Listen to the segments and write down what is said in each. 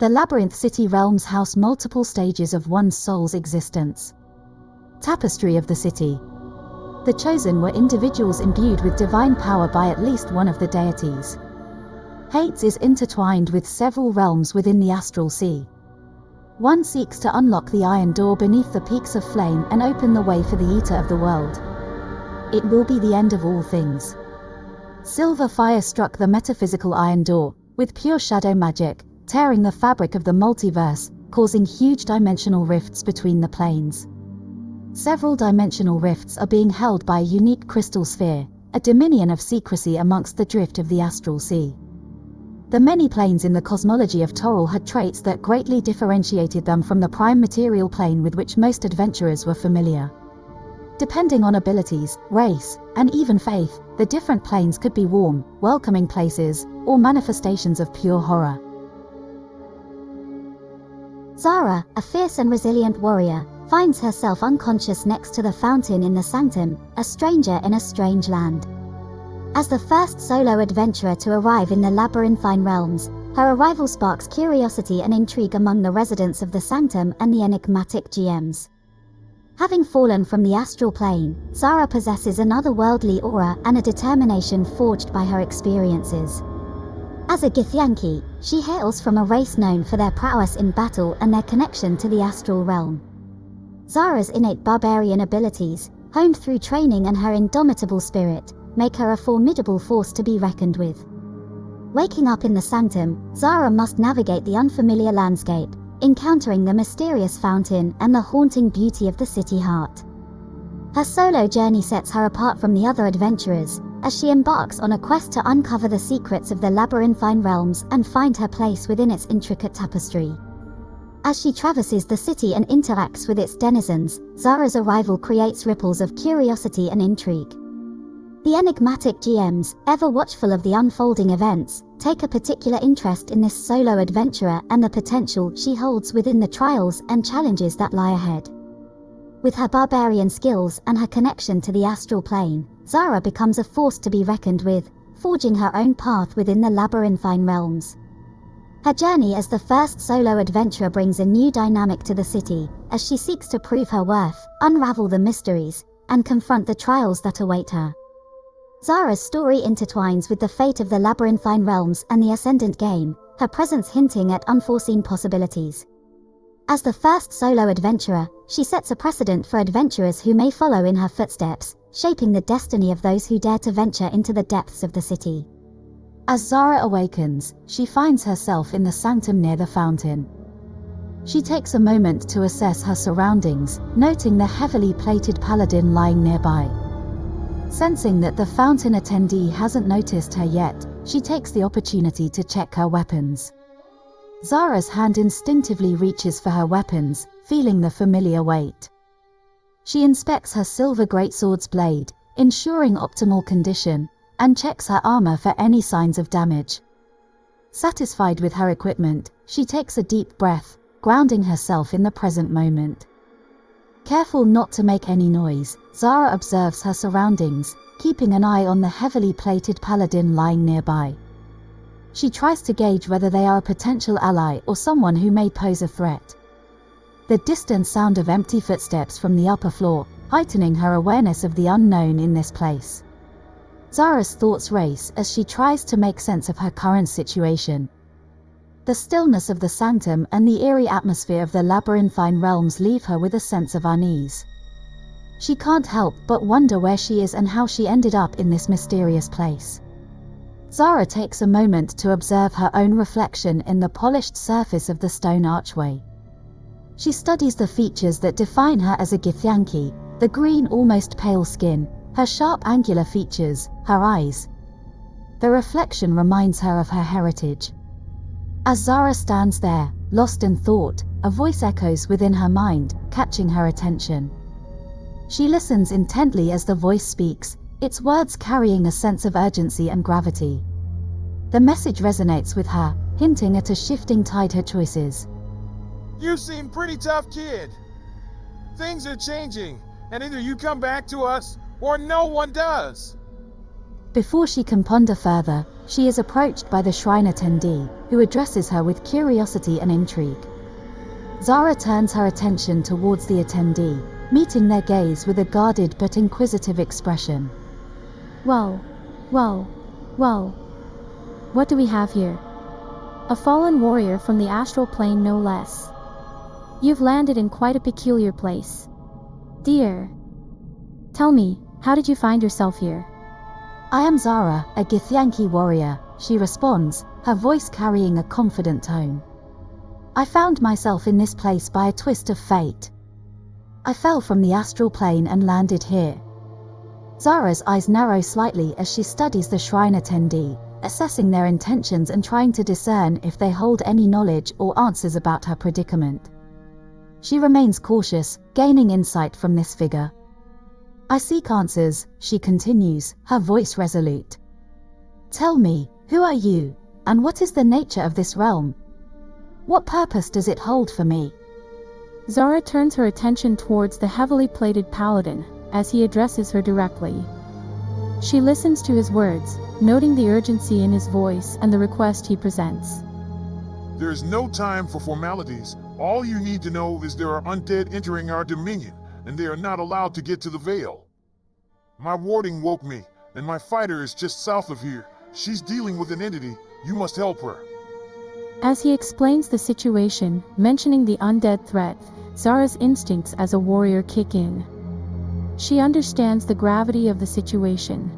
The Labyrinth City realms house multiple stages of one's soul's existence. Tapestry of the City. The Chosen were individuals imbued with divine power by at least one of the deities. Hades is intertwined with several realms within the astral sea. One seeks to unlock the iron door beneath the peaks of flame and open the way for the Eater of the world. It will be the end of all things. Silver fire struck the metaphysical iron door, with pure shadow magic, tearing the fabric of the multiverse, causing huge dimensional rifts between the planes. Several dimensional rifts are being held by a unique crystal sphere, a dominion of secrecy amongst the drift of the astral sea. The many planes in the cosmology of Toril had traits that greatly differentiated them from the prime material plane with which most adventurers were familiar. Depending on abilities, race, and even faith, the different planes could be warm, welcoming places, or manifestations of pure horror. Zara, a fierce and resilient warrior, finds herself unconscious next to the fountain in the Sanctum, a stranger in a strange land. As the first solo adventurer to arrive in the Labyrinthine realms, her arrival sparks curiosity and intrigue among the residents of the Sanctum and the enigmatic GMs. Having fallen from the astral plane, Zara possesses an otherworldly aura and a determination forged by her experiences. As a Githyanki, she hails from a race known for their prowess in battle and their connection to the astral realm. Zara's innate barbarian abilities, honed through training and her indomitable spirit, make her a formidable force to be reckoned with. Waking up in the Sanctum, Zara must navigate the unfamiliar landscape, encountering the mysterious fountain and the haunting beauty of the city heart. Her solo journey sets her apart from the other adventurers, as she embarks on a quest to uncover the secrets of the Labyrinthine realms and find her place within its intricate tapestry. As she traverses the city and interacts with its denizens, Zara's arrival creates ripples of curiosity and intrigue. The enigmatic GMs, ever watchful of the unfolding events, take a particular interest in this solo adventurer and the potential she holds within the trials and challenges that lie ahead. With her barbarian skills and her connection to the astral plane, Zara becomes a force to be reckoned with, forging her own path within the Labyrinthine realms. Her journey as the first solo adventurer brings a new dynamic to the city, as she seeks to prove her worth, unravel the mysteries, and confront the trials that await her. Zara's story intertwines with the fate of the Labyrinthine realms and the Ascendant game, her presence hinting at unforeseen possibilities. As the first solo adventurer, she sets a precedent for adventurers who may follow in her footsteps, shaping the destiny of those who dare to venture into the depths of the city. As Zara awakens, she finds herself in the Sanctum near the fountain. She takes a moment to assess her surroundings, noting the heavily plated paladin lying nearby. Sensing that the fountain attendee hasn't noticed her yet, she takes the opportunity to check her weapons. Zara's hand instinctively reaches for her weapons, feeling the familiar weight. She inspects her silver greatsword's blade, ensuring optimal condition, and checks her armor for any signs of damage. Satisfied with her equipment, she takes a deep breath, grounding herself in the present moment. Careful not to make any noise, Zara observes her surroundings, keeping an eye on the heavily plated paladin lying nearby. She tries to gauge whether they are a potential ally or someone who may pose a threat. The distant sound of empty footsteps from the upper floor, heightening her awareness of the unknown in this place. Zara's thoughts race as she tries to make sense of her current situation. The stillness of the Sanctum and the eerie atmosphere of the Labyrinthine realms leave her with a sense of unease. She can't help but wonder where she is and how she ended up in this mysterious place. Zara takes a moment to observe her own reflection in the polished surface of the stone archway. She studies the features that define her as a Githyanki, the green almost pale skin, her sharp angular features, her eyes. The reflection reminds her of her heritage. As Zara stands there, lost in thought, a voice echoes within her mind, catching her attention. She listens intently as the voice speaks, its words carrying a sense of urgency and gravity. The message resonates with her, hinting at a shifting tide her choices. You seem pretty tough, kid. Things are changing, and either you come back to us, or no one does. Before she can ponder further, she is approached by the shrine attendee, who addresses her with curiosity and intrigue. Zara turns her attention towards the attendee, meeting their gaze with a guarded but inquisitive expression. Whoa, whoa, whoa. What do we have here? A fallen warrior from the astral plane, no less. You've landed in quite a peculiar place. Dear, tell me, how did you find yourself here? I am Zara, a Githyanki warrior, she responds, her voice carrying a confident tone. I found myself in this place by a twist of fate. I fell from the astral plane and landed here. Zara's eyes narrow slightly as she studies the shrine attendee, assessing their intentions and trying to discern if they hold any knowledge or answers about her predicament. She remains cautious, gaining insight from this figure. I seek answers, she continues, her voice resolute. Tell me, who are you, and what is the nature of this realm? What purpose does it hold for me? Zara turns her attention towards the heavily plated paladin, as he addresses her directly. She listens to his words, noting the urgency in his voice and the request he presents. There is no time for formalities. All you need to know is there are undead entering our dominion, and they are not allowed to get to the Vale. My warding woke me, and my fighter is just south of here. She's dealing with an entity. You must help her. As he explains the situation, mentioning the undead threat, Zara's instincts as a warrior kick in. She understands the gravity of the situation.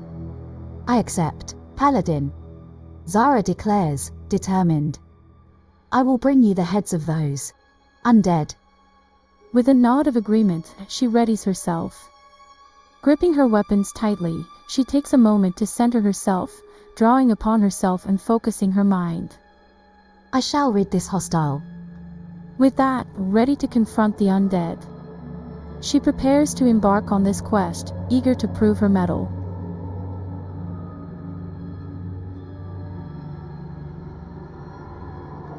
I accept, Paladin. Zara declares, determined. I will bring you the heads of those undead. With a nod of agreement, she readies herself. Gripping her weapons tightly, she takes a moment to center herself, drawing upon herself and focusing her mind. I shall rid this hostile. With that, ready to confront the undead, she prepares to embark on this quest, eager to prove her mettle.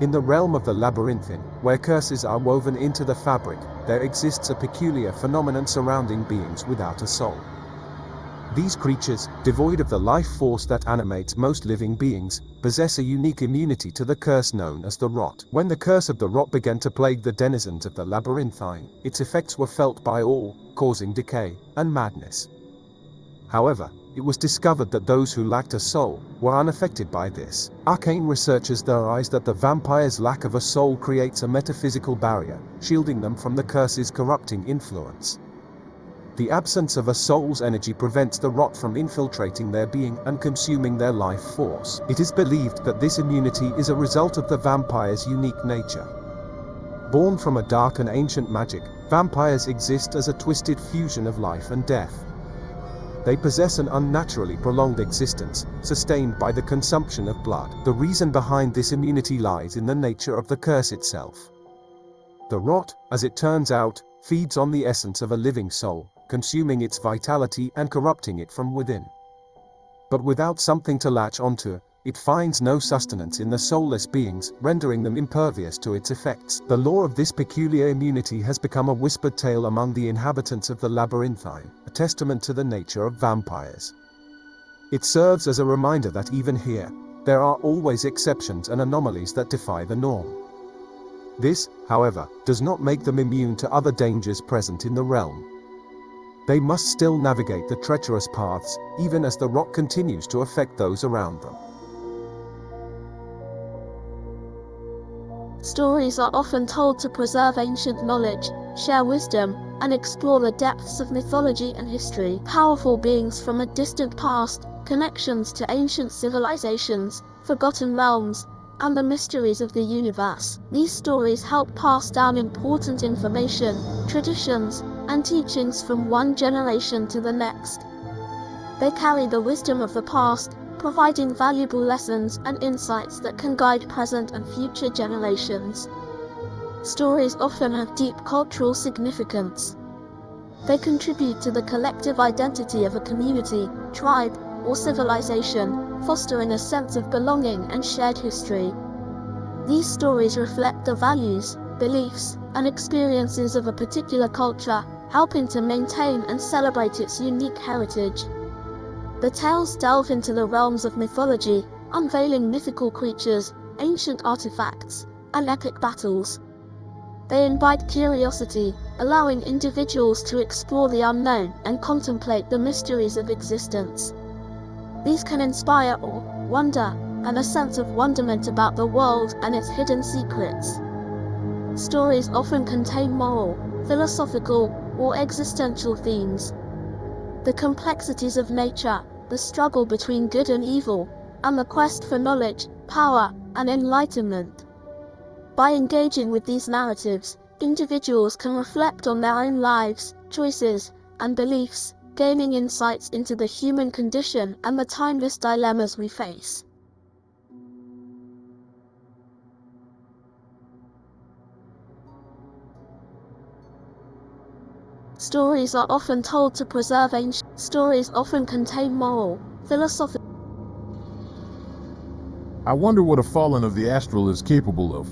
In the realm of the Labrythine, where curses are woven into the fabric, there exists a peculiar phenomenon surrounding beings without a soul. These creatures, devoid of the life force that animates most living beings, possess a unique immunity to the curse known as the rot. When the curse of the rot began to plague the denizens of the Labrythine, its effects were felt by all, causing decay and madness. However, it was discovered that those who lacked a soul were unaffected by this. Arcane researchers theorize that the vampire's lack of a soul creates a metaphysical barrier, shielding them from the curse's corrupting influence. The absence of a soul's energy prevents the rot from infiltrating their being and consuming their life force. It is believed that this immunity is a result of the vampire's unique nature. Born from a dark and ancient magic, vampires exist as a twisted fusion of life and death. They possess an unnaturally prolonged existence, sustained by the consumption of blood. The reason behind this immunity lies in the nature of the curse itself. The rot, as it turns out, feeds on the essence of a living soul, consuming its vitality and corrupting it from within. But without something to latch onto, it finds no sustenance in the soulless beings, rendering them impervious to its effects. The lore of this peculiar immunity has become a whispered tale among the inhabitants of the Labrythine, a testament to the nature of vampires. It serves as a reminder that even here, there are always exceptions and anomalies that defy the norm. This, however, does not make them immune to other dangers present in the realm. They must still navigate the treacherous paths, even as the rot continues to affect those around them. Stories are often told to preserve ancient knowledge, share wisdom, and explore the depths of mythology and history. Powerful beings from a distant past, connections to ancient civilizations, forgotten realms, and the mysteries of the universe. These stories help pass down important information, traditions, and teachings from one generation to the next. They carry the wisdom of the past, providing valuable lessons and insights that can guide present and future generations. Stories often have deep cultural significance. They contribute to the collective identity of a community, tribe, or civilization, fostering a sense of belonging and shared history. These stories reflect the values, beliefs, and experiences of a particular culture, helping to maintain and celebrate its unique heritage. The tales delve into the realms of mythology, unveiling mythical creatures, ancient artifacts, and epic battles. They invite curiosity, allowing individuals to explore the unknown and contemplate the mysteries of existence. These can inspire awe, wonder, and a sense of wonderment about the world and its hidden secrets. Stories often contain moral, philosophical, or existential themes. The complexities of nature, the struggle between good and evil, and the quest for knowledge, power, and enlightenment. By engaging with these narratives, individuals can reflect on their own lives, choices, and beliefs, gaining insights into the human condition and the timeless dilemmas we face. Stories are often told to preserve ancient. Stories often contain moral, philosophical. I wonder what a fallen of the astral is capable of.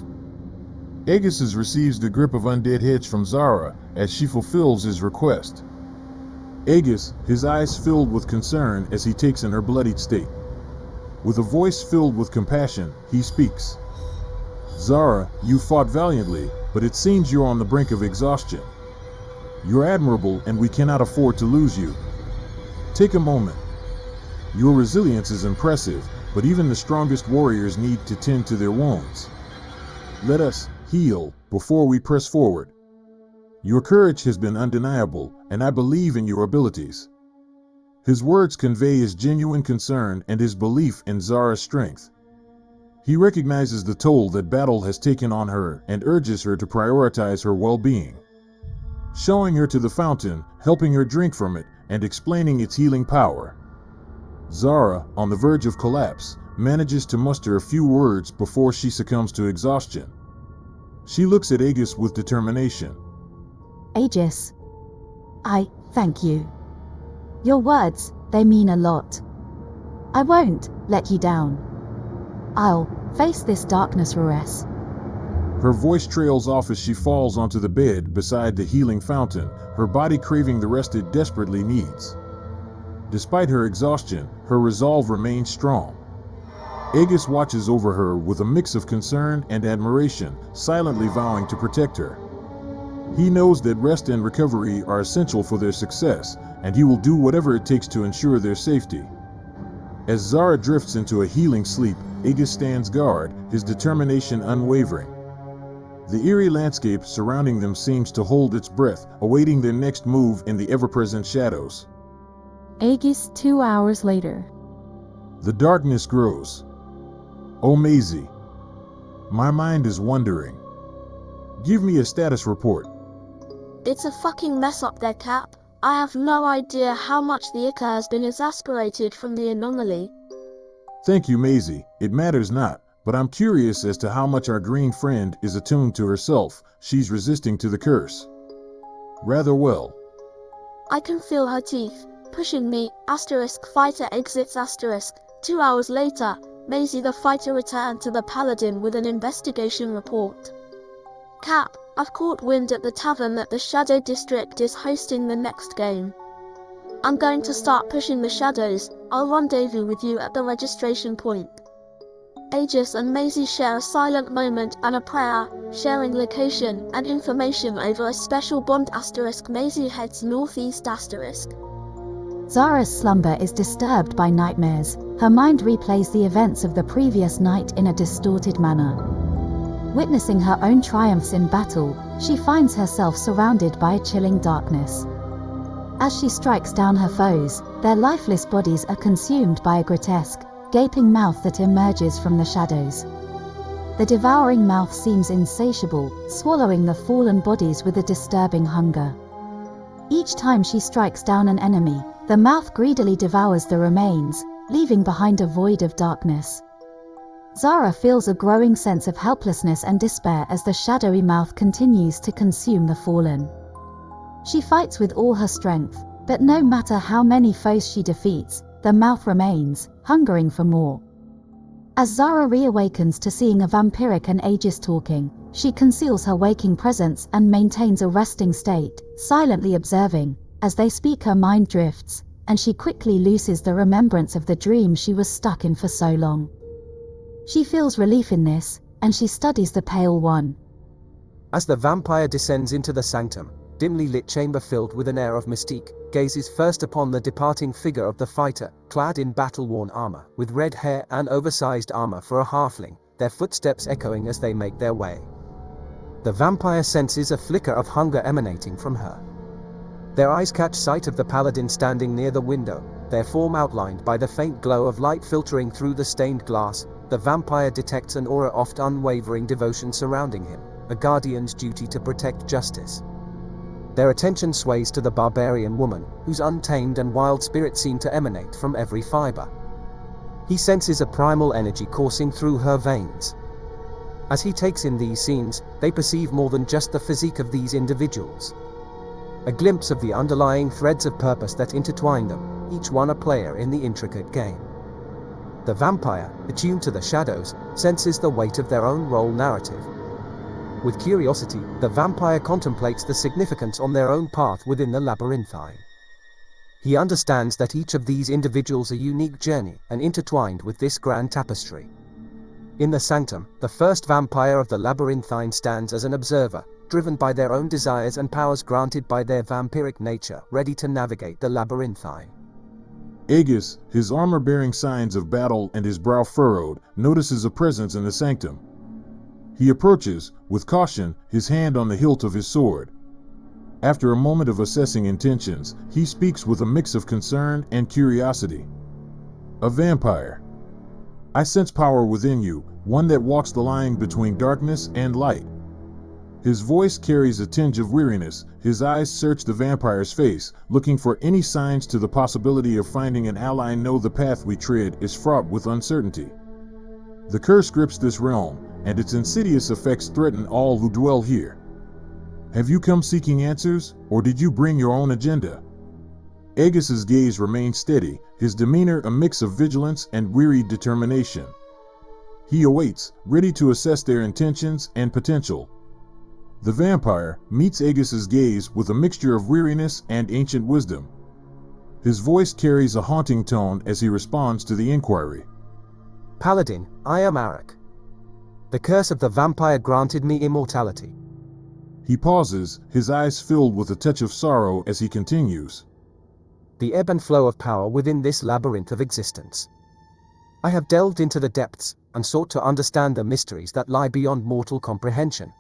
Aegis receives the grip of undead heads from Zara as she fulfills his request. Aegis, his eyes filled with concern as he takes in her bloodied state. With a voice filled with compassion, he speaks. Zara, you fought valiantly, but it seems you're on the brink of exhaustion. You're admirable and we cannot afford to lose you. Take a moment. Your resilience is impressive, but even the strongest warriors need to tend to their wounds. Let us heal before we press forward. Your courage has been undeniable, and I believe in your abilities. His words convey his genuine concern and his belief in Zara's strength. He recognizes the toll that battle has taken on her and urges her to prioritize her well-being. Showing her to the fountain, helping her drink from it, and explaining its healing power. Zara, on the verge of collapse, manages to muster a few words before she succumbs to exhaustion. She looks at Aegis with determination. Aegis, I thank you. Your words, they mean a lot. I won't let you down. I'll face this darkness, Rores. Her voice trails off as she falls onto the bed beside the healing fountain, her body craving the rest it desperately needs. Despite her exhaustion, her resolve remains strong. Aegis watches over her with a mix of concern and admiration, silently vowing to protect her. He knows that rest and recovery are essential for their success, and he will do whatever it takes to ensure their safety. As Zara drifts into a healing sleep, Aegis stands guard, his determination unwavering. The eerie landscape surrounding them seems to hold its breath, awaiting their next move in the ever-present shadows. Aegis 2 hours later. The darkness grows. Oh, Maisie. My mind is wondering. Give me a status report. It's a fucking mess up there, Cap. I have no idea how much the Ica has been exasperated from the anomaly. Thank you, Maisie. It matters not, but I'm curious as to how much our green friend is attuned to herself. She's resisting to the curse. Rather well. I can feel her teeth pushing me. Fighter exits. 2 hours later, Maisie the fighter returned to the Paladin with an investigation report. Cap, I've caught wind at the tavern that the Shadow District is hosting the next game. I'm going to start pushing the shadows. I'll rendezvous with you at the registration point. Aegis and Maisie share a silent moment and a prayer, sharing location and information over a special bond. Maisie heads northeast. Zara's slumber is disturbed by nightmares. Her mind replays the events of the previous night in a distorted manner. Witnessing her own triumphs in battle, she finds herself surrounded by a chilling darkness. As she strikes down her foes, their lifeless bodies are consumed by a grotesque, gaping mouth that emerges from the shadows. The devouring mouth seems insatiable, swallowing the fallen bodies with a disturbing hunger. Each time she strikes down an enemy, the mouth greedily devours the remains, leaving behind a void of darkness. Zara feels a growing sense of helplessness and despair as the shadowy mouth continues to consume the fallen. She fights with all her strength, but no matter how many foes she defeats, the mouth remains, hungering for more. As Zara reawakens to seeing a vampiric and Aegis talking, she conceals her waking presence and maintains a resting state, silently observing. As they speak, her mind drifts, and she quickly loses the remembrance of the dream she was stuck in for so long. She feels relief in this, and she studies the Pale One. As the vampire descends into the sanctum, dimly lit chamber filled with an air of mystique, gazes first upon the departing figure of the fighter, clad in battle-worn armor, with red hair and oversized armor for a halfling, their footsteps echoing as they make their way. The vampire senses a flicker of hunger emanating from her. Their eyes catch sight of the paladin standing near the window, their form outlined by the faint glow of light filtering through the stained glass. The vampire detects an aura of unwavering devotion surrounding him, a guardian's duty to protect justice. Their attention sways to the barbarian woman, whose untamed and wild spirit seem to emanate from every fiber. He senses a primal energy coursing through her veins. As he takes in these scenes, they perceive more than just the physique of these individuals. A glimpse of the underlying threads of purpose that intertwine them, each one a player in the intricate game. The vampire, attuned to the shadows, senses the weight of their own role narrative. With curiosity, the vampire contemplates the significance on their own path within the Labrythine. He understands that each of these individuals a unique journey and intertwined with this grand tapestry. In the sanctum, the first vampire of the Labrythine stands as an observer, driven by their own desires and powers granted by their vampiric nature, ready to navigate the Labrythine. Aegis, his armor bearing signs of battle and his brow furrowed, notices a presence in the sanctum. He approaches, with caution, his hand on the hilt of his sword. After a moment of assessing intentions, he speaks with a mix of concern and curiosity. A vampire. I sense power within you, one that walks the line between darkness and light. His voice carries a tinge of weariness. His eyes search the vampire's face, looking for any signs to the possibility of finding an ally. Know the path we tread is fraught with uncertainty. The curse grips this realm, and its insidious effects threaten all who dwell here. Have you come seeking answers, or did you bring your own agenda? Aegis's gaze remains steady, his demeanor a mix of vigilance and wearied determination. He awaits, ready to assess their intentions and potential. The vampire meets Aegis's gaze with a mixture of weariness and ancient wisdom. His voice carries a haunting tone as he responds to the inquiry. Paladin, I am Arrok. The curse of the vampire granted me immortality. He pauses, his eyes filled with a touch of sorrow as he continues. The ebb and flow of power within this labyrinth of existence. I have delved into the depths, and sought to understand the mysteries that lie beyond mortal comprehension.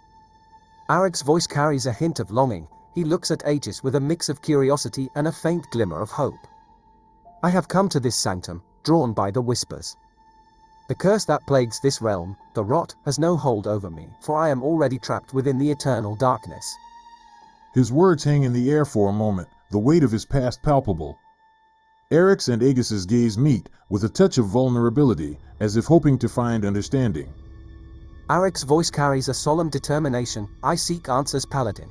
Arrok's voice carries a hint of longing. He looks at Aegis with a mix of curiosity and a faint glimmer of hope. I have come to this sanctum, drawn by the whispers. The curse that plagues this realm, the rot, has no hold over me, for I am already trapped within the eternal darkness. His words hang in the air for a moment, the weight of his past palpable. Arrok's and Aegis's gaze meet, with a touch of vulnerability, as if hoping to find understanding. Arrok's voice carries a solemn determination. I seek answers, Paladin.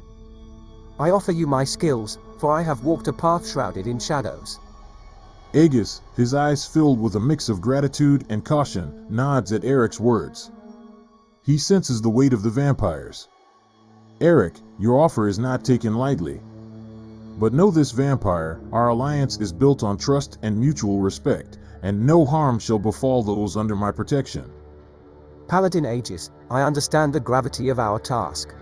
I offer you my skills, for I have walked a path shrouded in shadows. Aegis, his eyes filled with a mix of gratitude and caution, nods at Arrok's words. He senses the weight of the vampires. Arrok, your offer is not taken lightly. But know this, vampire, our alliance is built on trust and mutual respect, and no harm shall befall those under my protection. Paladin Aegis, I understand the gravity of our task.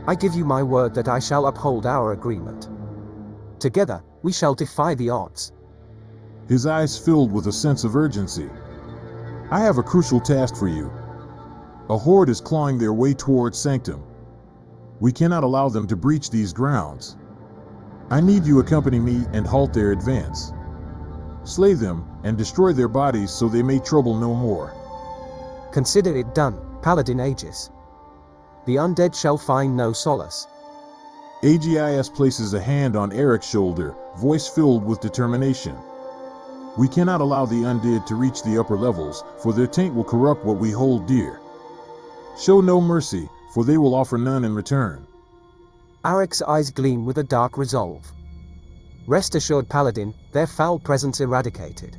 I give you my word that I shall uphold our agreement. Together, we shall defy the odds. His eyes filled with a sense of urgency. I have a crucial task for you. A horde is clawing their way towards Sanctum. We cannot allow them to breach these grounds. I need you to accompany me and halt their advance. Slay them and destroy their bodies so they may trouble no more. Consider it done, Paladin Aegis. The undead shall find no solace. Aegis places a hand on Arrok's shoulder, voice filled with determination. We cannot allow the undead to reach the upper levels, for their taint will corrupt what we hold dear. Show no mercy, for they will offer none in return. Arrok's eyes gleam with a dark resolve. Rest assured, Paladin, their foul presence eradicated.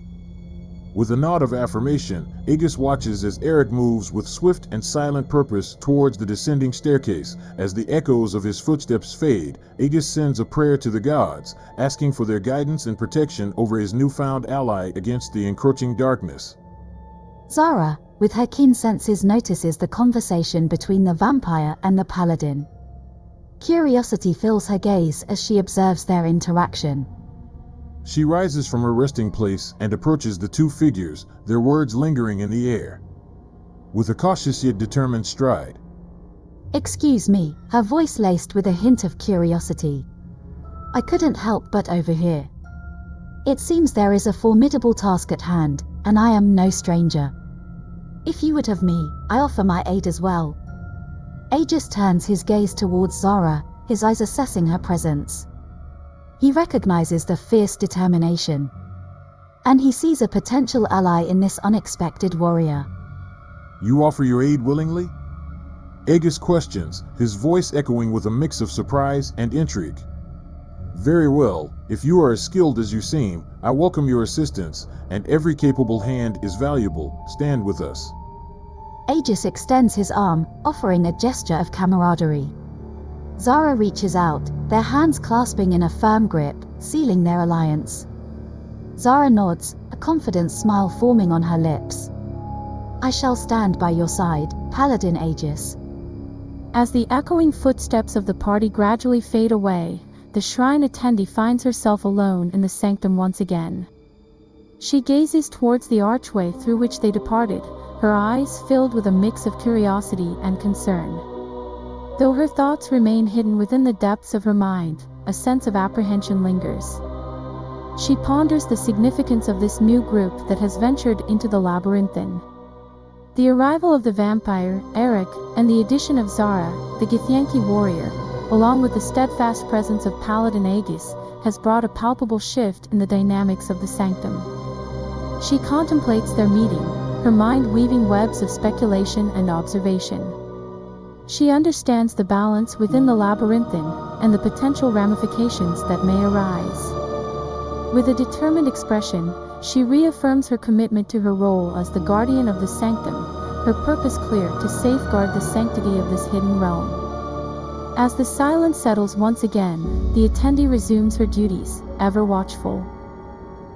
With a nod of affirmation, Aegis watches as Arrok moves with swift and silent purpose towards the descending staircase. As the echoes of his footsteps fade, Aegis sends a prayer to the gods, asking for their guidance and protection over his newfound ally against the encroaching darkness. Zara, with her keen senses, notices the conversation between the vampire and the paladin. Curiosity fills her gaze as she observes their interaction. She rises from her resting place and approaches the two figures, their words lingering in the air. With a cautious yet determined stride. "Excuse me," her voice laced with a hint of curiosity. "I couldn't help but overhear. It seems there is a formidable task at hand, and I am no stranger. If you would have me, I offer my aid as well." Aegis turns his gaze towards Zara, his eyes assessing her presence. He recognizes the fierce determination, and he sees a potential ally in this unexpected warrior. "You offer your aid willingly?" Aegis questions, his voice echoing with a mix of surprise and intrigue. "Very well, if you are as skilled as you seem, I welcome your assistance, and every capable hand is valuable. Stand with us." Aegis extends his arm, offering a gesture of camaraderie. Zara reaches out, their hands clasping in a firm grip, sealing their alliance. Zara nods, a confident smile forming on her lips. "I shall stand by your side, Paladin Aegis." As the echoing footsteps of the party gradually fade away, the shrine attendee finds herself alone in the sanctum once again. She gazes towards the archway through which they departed, her eyes filled with a mix of curiosity and concern. Though her thoughts remain hidden within the depths of her mind, a sense of apprehension lingers. She ponders the significance of this new group that has ventured into the Labrythine. The arrival of the vampire, Arrok, and the addition of Zara, the Githyanki warrior, along with the steadfast presence of Paladin Aegis, has brought a palpable shift in the dynamics of the sanctum. She contemplates their meeting, her mind weaving webs of speculation and observation. She understands the balance within the Labrythine and the potential ramifications that may arise. With a determined expression, she reaffirms her commitment to her role as the guardian of the sanctum, her purpose clear: to safeguard the sanctity of this hidden realm. As the silence settles once again, the attendee resumes her duties, ever watchful.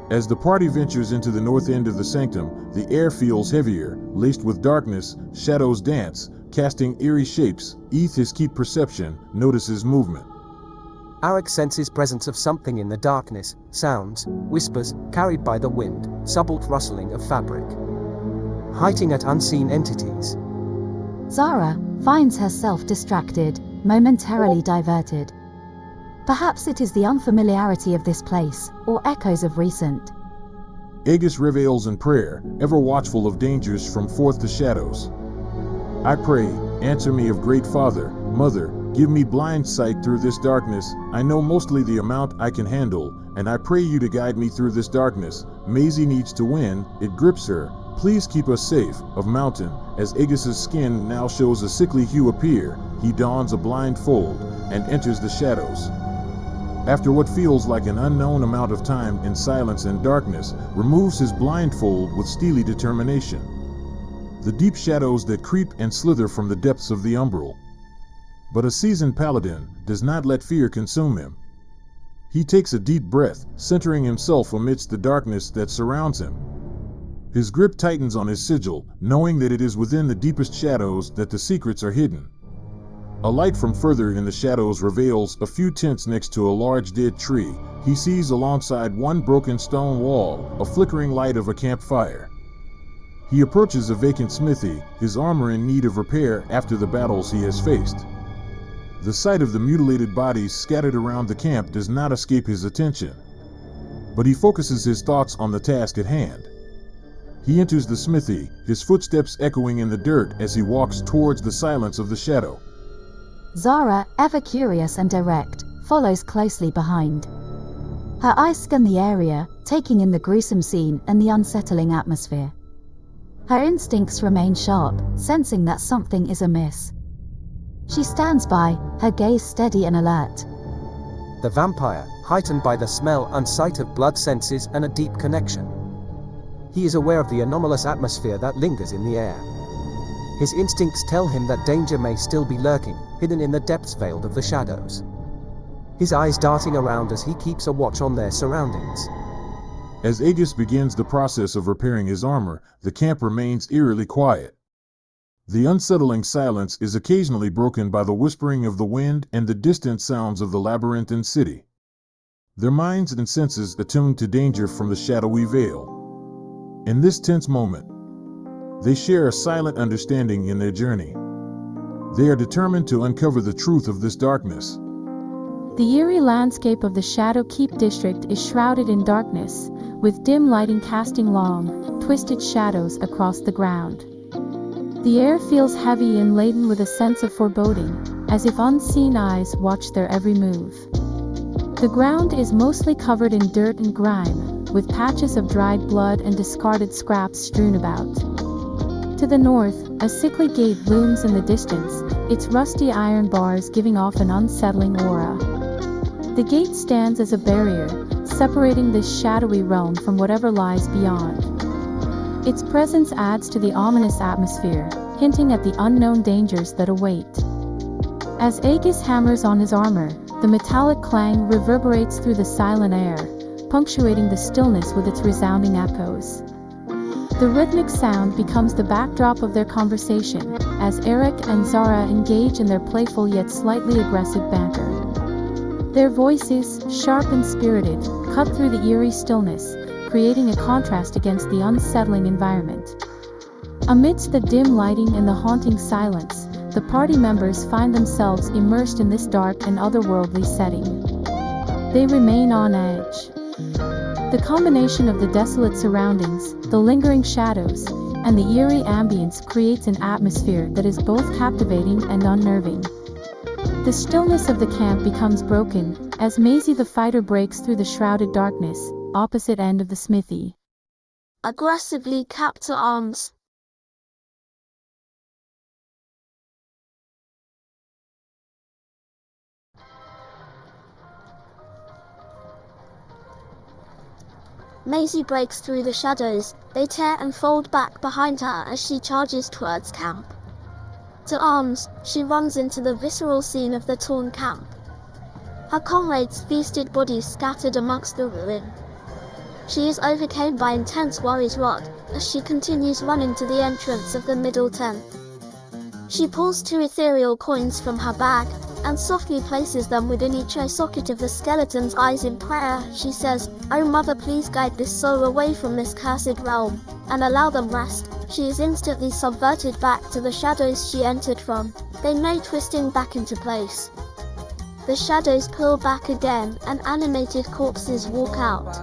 As the party ventures into the north end of the sanctum, the air feels heavier, laced with darkness. Shadows dance, casting eerie shapes. His keen perception notices movement. Arrok senses presence of something in the darkness, sounds, whispers, carried by the wind, subtle rustling of fabric. Hinting at unseen entities. Zara finds herself distracted, momentarily diverted. Perhaps it is the unfamiliarity of this place, or echoes of recent. Aegis reveals in prayer, ever watchful of dangers from forth the shadows. "I pray, answer me of great Father, Mother, give me blind sight through this darkness. I know mostly the amount I can handle, and I pray you to guide me through this darkness. Maisie needs to win, it grips her. Please keep us safe." Of Mountain, as Aegis's skin now shows a sickly hue appear, he dons a blindfold and enters the shadows. After what feels like an unknown amount of time in silence and darkness, removes his blindfold with steely determination. The deep shadows that creep and slither from the depths of the umbral. But a seasoned paladin does not let fear consume him. He takes a deep breath, centering himself amidst the darkness that surrounds him. His grip tightens on his sigil, knowing that it is within the deepest shadows that the secrets are hidden. A light from further in the shadows reveals a few tents next to a large dead tree. He sees alongside one broken stone wall, a flickering light of a campfire. He approaches a vacant smithy, his armor in need of repair after the battles he has faced. The sight of the mutilated bodies scattered around the camp does not escape his attention, but he focuses his thoughts on the task at hand. He enters the smithy, his footsteps echoing in the dirt as he walks towards the silence of the shadow. Zara, ever curious and direct, follows closely behind. Her eyes scan the area, taking in the gruesome scene and the unsettling atmosphere. Her instincts remain sharp, sensing that something is amiss. She stands by, her gaze steady and alert. The vampire, heightened by the smell and sight of blood, senses and a deep connection. He is aware of the anomalous atmosphere that lingers in the air. His instincts tell him that danger may still be lurking, hidden in the depths veiled of the shadows. His eyes darting around as he keeps a watch on their surroundings. As Aegis begins the process of repairing his armor, the camp remains eerily quiet. The unsettling silence is occasionally broken by the whispering of the wind and the distant sounds of the labyrinthine city. Their minds and senses attuned to danger from the shadowy veil. In this tense moment, they share a silent understanding in their journey. They are determined to uncover the truth of this darkness. The eerie landscape of the Shadow Keep district is shrouded in darkness, with dim lighting casting long, twisted shadows across the ground. The air feels heavy and laden with a sense of foreboding, as if unseen eyes watch their every move. The ground is mostly covered in dirt and grime, with patches of dried blood and discarded scraps strewn about. To the north, a sickly gate looms in the distance, its rusty iron bars giving off an unsettling aura. The gate stands as a barrier, separating this shadowy realm from whatever lies beyond. Its presence adds to the ominous atmosphere, hinting at the unknown dangers that await. As Aegis hammers on his armor, the metallic clang reverberates through the silent air, punctuating the stillness with its resounding echoes. The rhythmic sound becomes the backdrop of their conversation, as Arrok and Zara engage in their playful yet slightly aggressive banter. Their voices, sharp and spirited, cut through the eerie stillness, creating a contrast against the unsettling environment. Amidst the dim lighting and the haunting silence, the party members find themselves immersed in this dark and otherworldly setting. They remain on edge. The combination of the desolate surroundings, the lingering shadows, and the eerie ambience creates an atmosphere that is both captivating and unnerving. The stillness of the camp becomes broken, as Maisie the fighter breaks through the shrouded darkness, opposite end of the smithy. Aggressively capture arms. Maisie breaks through the shadows. They tear and fold back behind her as she charges towards camp. To arms, she runs into the visceral scene of the torn camp. Her comrades' feasted bodies scattered amongst the ruin. She is overcome by intense worries as she continues running to the entrance of the middle tent. She pulls 2 ethereal coins from her bag and softly places them within each eye socket of the skeleton's eyes in prayer. She says, "Oh Mother, please guide this soul away from this cursed realm, and allow them rest." She is instantly subverted back to the shadows she entered from. They may twisting back into place. The shadows pull back again, and animated corpses walk out.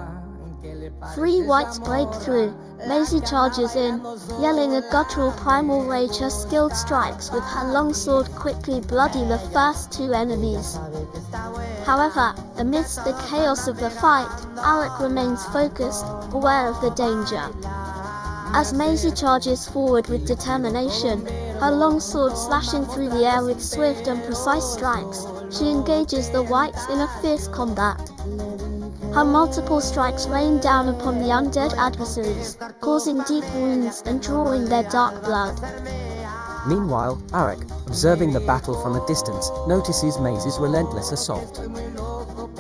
3 whites break through. Maisie charges in, yelling a guttural primal rage. Her skilled strikes with her long sword quickly bloody the first 2 enemies. However, amidst the chaos of the fight, Arrok remains focused, aware of the danger. As Maisie charges forward with determination, her long sword slashing through the air with swift and precise strikes, she engages the whites in a fierce combat. Her multiple strikes rain down upon the undead adversaries, causing deep wounds and drawing their dark blood. Meanwhile, Arrok, observing the battle from a distance, notices Maisie's relentless assault.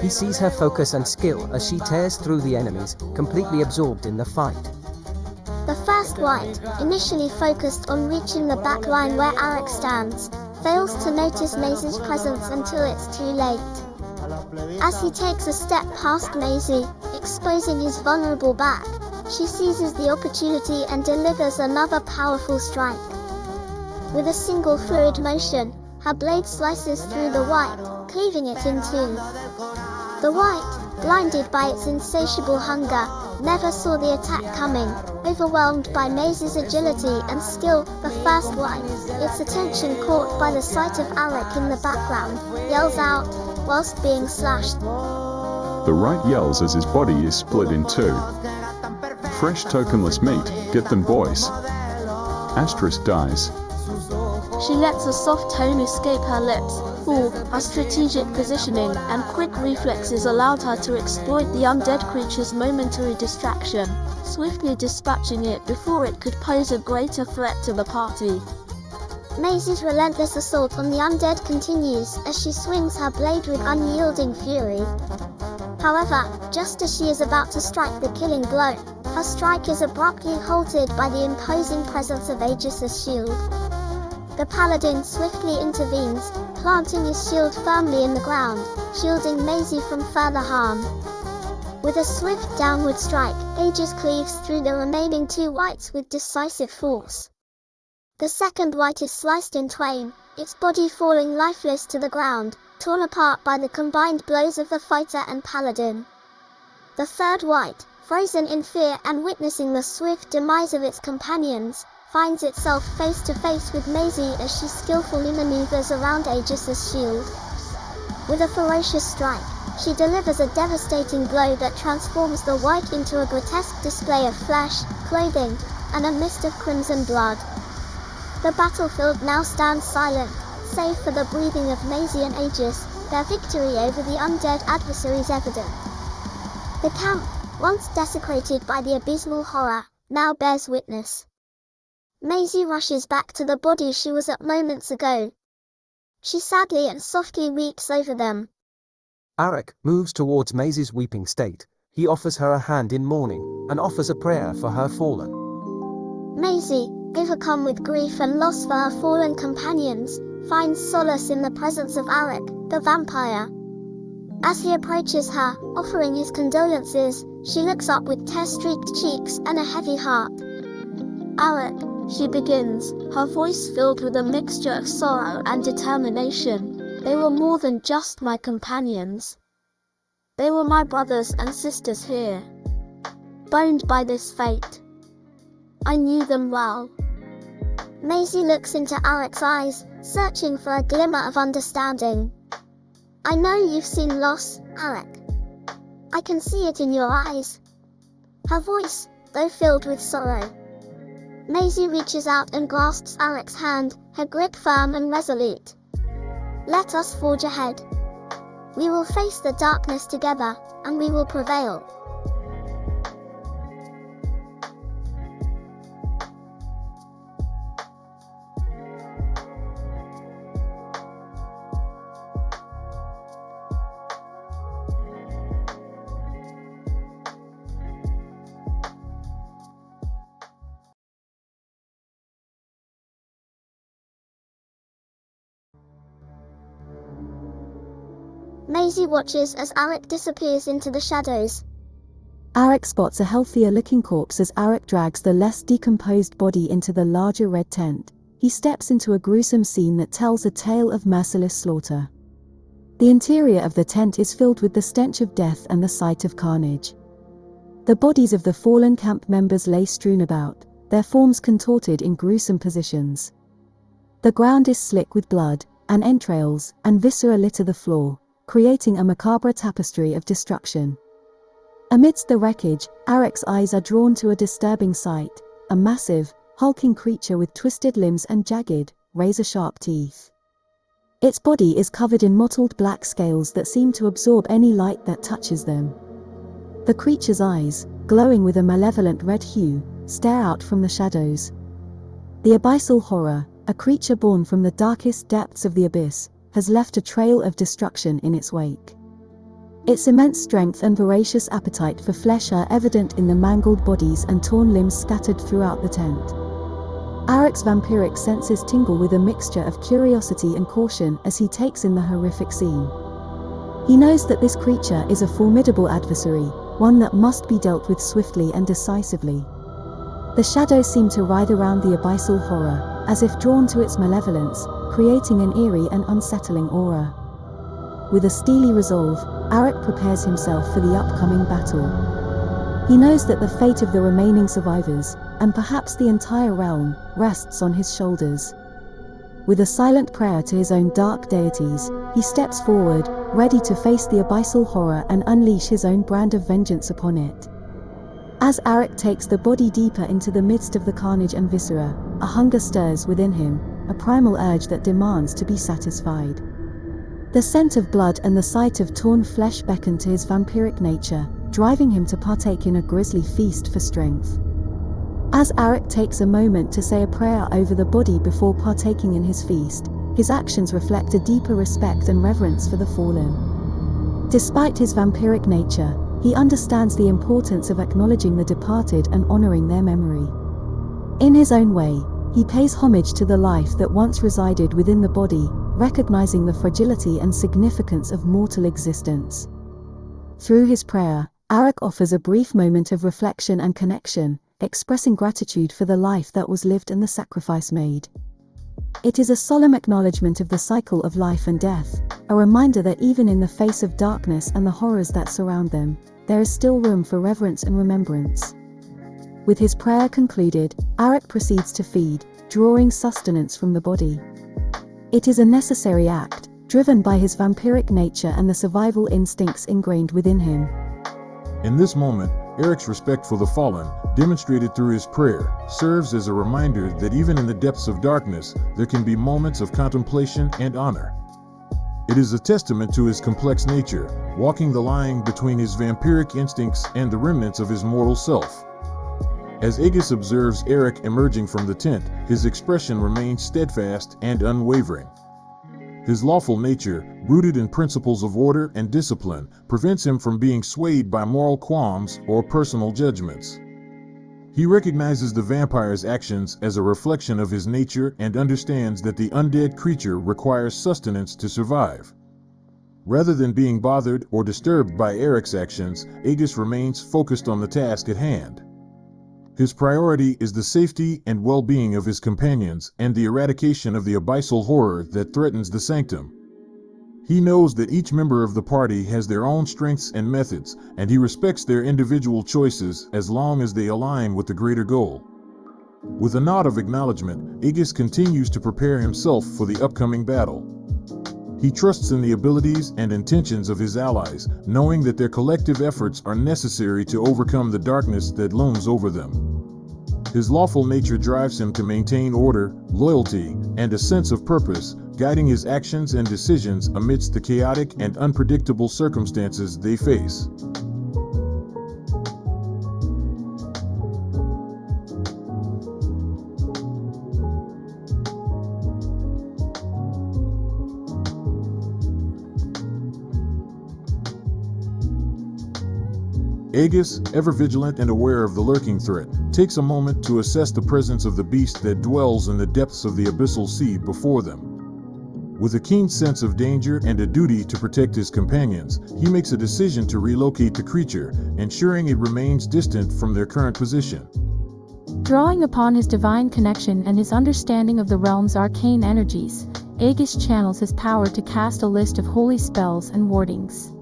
He sees her focus and skill as she tears through the enemies, completely absorbed in the fight. The first white, initially focused on reaching the back line where Arrok stands, fails to notice Maisie's presence until it's too late. As he takes a step past Maisie, exposing his vulnerable back, she seizes the opportunity and delivers another powerful strike. With a single fluid motion, her blade slices through the white, cleaving it in 2. The white, blinded by its insatiable hunger, never saw the attack coming. Overwhelmed by Maisie's agility and skill, the first white, its attention caught by the sight of Arrok in the background, yells out, whilst being slashed. The right yells as his body is split in 2. Fresh tokenless meat, get them boys. Asterisk dies. She lets a soft tone escape her lips. 4. Her strategic positioning and quick reflexes allowed her to exploit the undead creature's momentary distraction, swiftly dispatching it before it could pose a greater threat to the party. Maisie's relentless assault on the undead continues as she swings her blade with unyielding fury. However, just as she is about to strike the killing blow, her strike is abruptly halted by the imposing presence of Aegis's shield. The paladin swiftly intervenes, planting his shield firmly in the ground, shielding Maisie from further harm. With a swift downward strike, Aegis cleaves through the remaining 2 wights with decisive force. The second wight is sliced in twain, its body falling lifeless to the ground, torn apart by the combined blows of the fighter and paladin. The third wight, frozen in fear and witnessing the swift demise of its companions, finds itself face to face with Maisie as she skillfully maneuvers around Aegis's shield. With a ferocious strike, she delivers a devastating blow that transforms the wight into a grotesque display of flesh, clothing, and a mist of crimson blood. The battlefield now stands silent, save for the breathing of Maisie and Aegis, their victory over the undead adversaries evident. The camp, once desecrated by the abysmal horror, now bears witness. Maisie rushes back to the body she was at moments ago. She sadly and softly weeps over them. Arrok moves towards Maisie's weeping state. He offers her a hand in mourning, and offers a prayer for her fallen. Maisie, overcome with grief and loss for her fallen companions, finds solace in the presence of Arrok, the vampire. As he approaches her, offering his condolences, she looks up with tear-streaked cheeks and a heavy heart. Arrok, she begins, her voice filled with a mixture of sorrow and determination. They were more than just my companions. They were my brothers and sisters here, bound by this fate. I knew them well. Maisie looks into Arrok's eyes, searching for a glimmer of understanding. I know you've seen loss, Arrok. I can see it in your eyes. Her voice, though filled with sorrow. Maisie reaches out and grasps Arrok's hand, her grip firm and resolute. Let us forge ahead. We will face the darkness together, and we will prevail. Maisie watches as Arrok disappears into the shadows. Arrok spots a healthier-looking corpse as Arrok drags the less decomposed body into the larger red tent. He steps into a gruesome scene that tells a tale of merciless slaughter. The interior of the tent is filled with the stench of death and the sight of carnage. The bodies of the fallen camp members lay strewn about, their forms contorted in gruesome positions. The ground is slick with blood, and entrails and viscera litter the floor, creating a macabre tapestry of destruction. Amidst the wreckage, Arrok's eyes are drawn to a disturbing sight, a massive, hulking creature with twisted limbs and jagged, razor-sharp teeth. Its body is covered in mottled black scales that seem to absorb any light that touches them. The creature's eyes, glowing with a malevolent red hue, stare out from the shadows. The abyssal horror, a creature born from the darkest depths of the abyss, has left a trail of destruction in its wake. Its immense strength and voracious appetite for flesh are evident in the mangled bodies and torn limbs scattered throughout the tent. Arrok's vampiric senses tingle with a mixture of curiosity and caution as he takes in the horrific scene. He knows that this creature is a formidable adversary, one that must be dealt with swiftly and decisively. The shadows seem to writhe around the abyssal horror, as if drawn to its malevolence, creating an eerie and unsettling aura. With a steely resolve, Arrok prepares himself for the upcoming battle. He knows that the fate of the remaining survivors, and perhaps the entire realm, rests on his shoulders. With a silent prayer to his own dark deities, he steps forward, ready to face the abyssal horror and unleash his own brand of vengeance upon it. As Arrok takes the body deeper into the midst of the carnage and viscera, a hunger stirs within him, a primal urge that demands to be satisfied. The scent of blood and the sight of torn flesh beckon to his vampiric nature, driving him to partake in a grisly feast for strength. As Arrok takes a moment to say a prayer over the body before partaking in his feast, his actions reflect a deeper respect and reverence for the fallen. Despite his vampiric nature, he understands the importance of acknowledging the departed and honoring their memory. In his own way, he pays homage to the life that once resided within the body, recognizing the fragility and significance of mortal existence. Through his prayer, Arrok offers a brief moment of reflection and connection, expressing gratitude for the life that was lived and the sacrifice made. It is a solemn acknowledgement of the cycle of life and death, a reminder that even in the face of darkness and the horrors that surround them, there is still room for reverence and remembrance. With his prayer concluded, Arrok proceeds to feed, drawing sustenance from the body. It is a necessary act, driven by his vampiric nature and the survival instincts ingrained within him. In this moment, Arrok's respect for the fallen, demonstrated through his prayer, serves as a reminder that even in the depths of darkness, there can be moments of contemplation and honor. It is a testament to his complex nature, walking the line between his vampiric instincts and the remnants of his mortal self. As Aegis observes Arrok emerging from the tent, his expression remains steadfast and unwavering. His lawful nature, rooted in principles of order and discipline, prevents him from being swayed by moral qualms or personal judgments. He recognizes the vampire's actions as a reflection of his nature and understands that the undead creature requires sustenance to survive. Rather than being bothered or disturbed by Arrok's actions, Aegis remains focused on the task at hand. His priority is the safety and well-being of his companions and the eradication of the abyssal horror that threatens the sanctum. He knows that each member of the party has their own strengths and methods, and he respects their individual choices as long as they align with the greater goal. With a nod of acknowledgement, Aegis continues to prepare himself for the upcoming battle. He trusts in the abilities and intentions of his allies, knowing that their collective efforts are necessary to overcome the darkness that looms over them. His lawful nature drives him to maintain order, loyalty, and a sense of purpose, guiding his actions and decisions amidst the chaotic and unpredictable circumstances they face. Aegis, ever vigilant and aware of the lurking threat, takes a moment to assess the presence of the beast that dwells in the depths of the abyssal sea before them. With a keen sense of danger and a duty to protect his companions, he makes a decision to relocate the creature, ensuring it remains distant from their current position. Drawing upon his divine connection and his understanding of the realm's arcane energies, Aegis channels his power to cast a list of holy spells and wardings.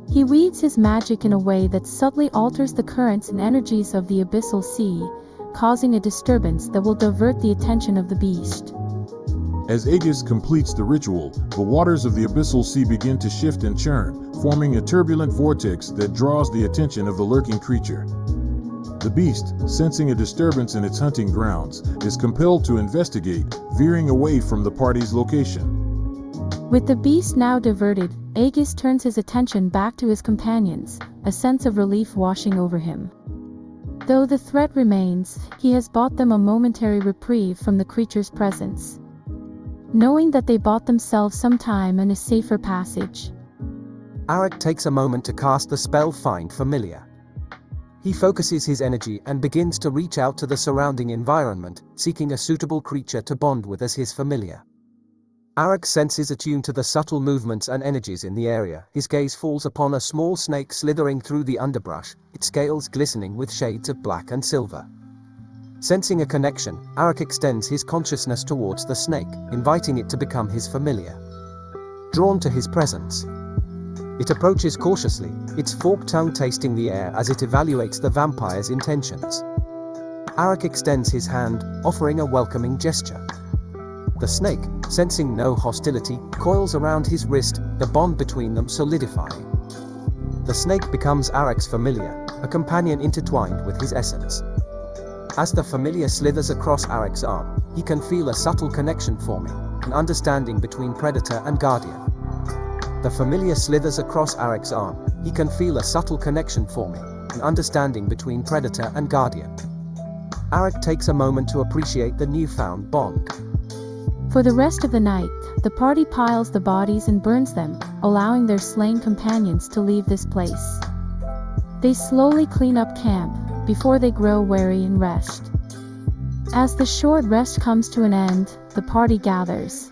He weaves his magic in a way that subtly alters the currents and energies of the abyssal sea, causing a disturbance that will divert the attention of the beast. As Aegis completes the ritual, the waters of the abyssal sea begin to shift and churn, forming a turbulent vortex that draws the attention of the lurking creature. The beast, sensing a disturbance in its hunting grounds, is compelled to investigate, veering away from the party's location. With the beast now diverted, Aegis turns his attention back to his companions, a sense of relief washing over him. Though the threat remains, he has bought them a momentary reprieve from the creature's presence, knowing that they bought themselves some time and a safer passage. Arrok takes a moment to cast the spell Find Familiar. He focuses his energy and begins to reach out to the surrounding environment, seeking a suitable creature to bond with as his familiar. Arrok's senses attune to the subtle movements and energies in the area. His gaze falls upon a small snake slithering through the underbrush, its scales glistening with shades of black and silver. Sensing a connection, Arrok extends his consciousness towards the snake, inviting it to become his familiar. Drawn to his presence, it approaches cautiously, its forked tongue tasting the air as it evaluates the vampire's intentions. Arrok extends his hand, offering a welcoming gesture. The snake, sensing no hostility, coils around his wrist, the bond between them solidifying. The snake becomes Arrok's familiar, a companion intertwined with his essence. As the familiar slithers across Arrok's arm, he can feel a subtle connection forming, an understanding between predator and guardian. The familiar slithers across Arrok's arm, he can feel a subtle connection forming, an understanding between predator and guardian. Arrok takes a moment to appreciate the newfound bond. For the rest of the night, the party piles the bodies and burns them, allowing their slain companions to leave this place. They slowly clean up camp, before they grow weary and rest. As the short rest comes to an end, the party gathers.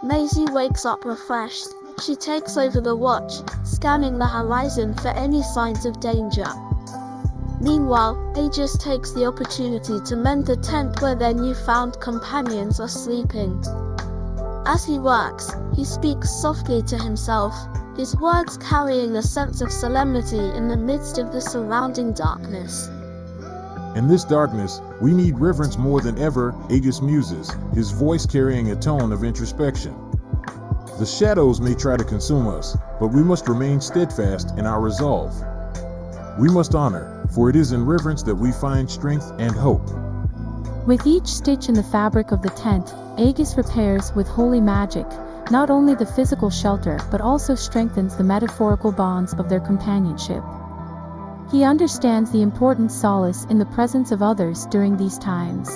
Maisie wakes up refreshed. She takes over the watch, scanning the horizon for any signs of danger. Meanwhile, Aegis takes the opportunity to mend the tent where their newfound companions are sleeping. As he works, he speaks softly to himself, his words carrying a sense of solemnity in the midst of the surrounding darkness. In this darkness, we need reverence more than ever, Aegis muses, his voice carrying a tone of introspection. The shadows may try to consume us, but we must remain steadfast in our resolve. We must honor, for it is in reverence that we find strength and hope. With each stitch in the fabric of the tent, Aegis repairs with holy magic, not only the physical shelter but also strengthens the metaphorical bonds of their companionship. He understands the important solace in the presence of others during these times.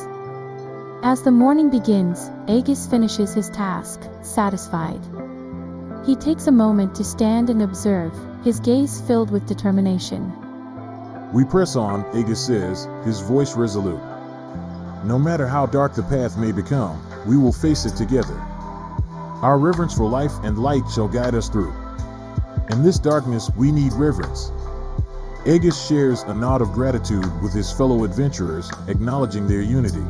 As the morning begins, Aegis finishes his task, satisfied. He takes a moment to stand and observe, his gaze filled with determination. We press on, Aegis says, his voice resolute. No matter how dark the path may become, we will face it together. Our reverence for life and light shall guide us through. In this darkness, we need reverence. Aegis shares a nod of gratitude with his fellow adventurers, acknowledging their unity.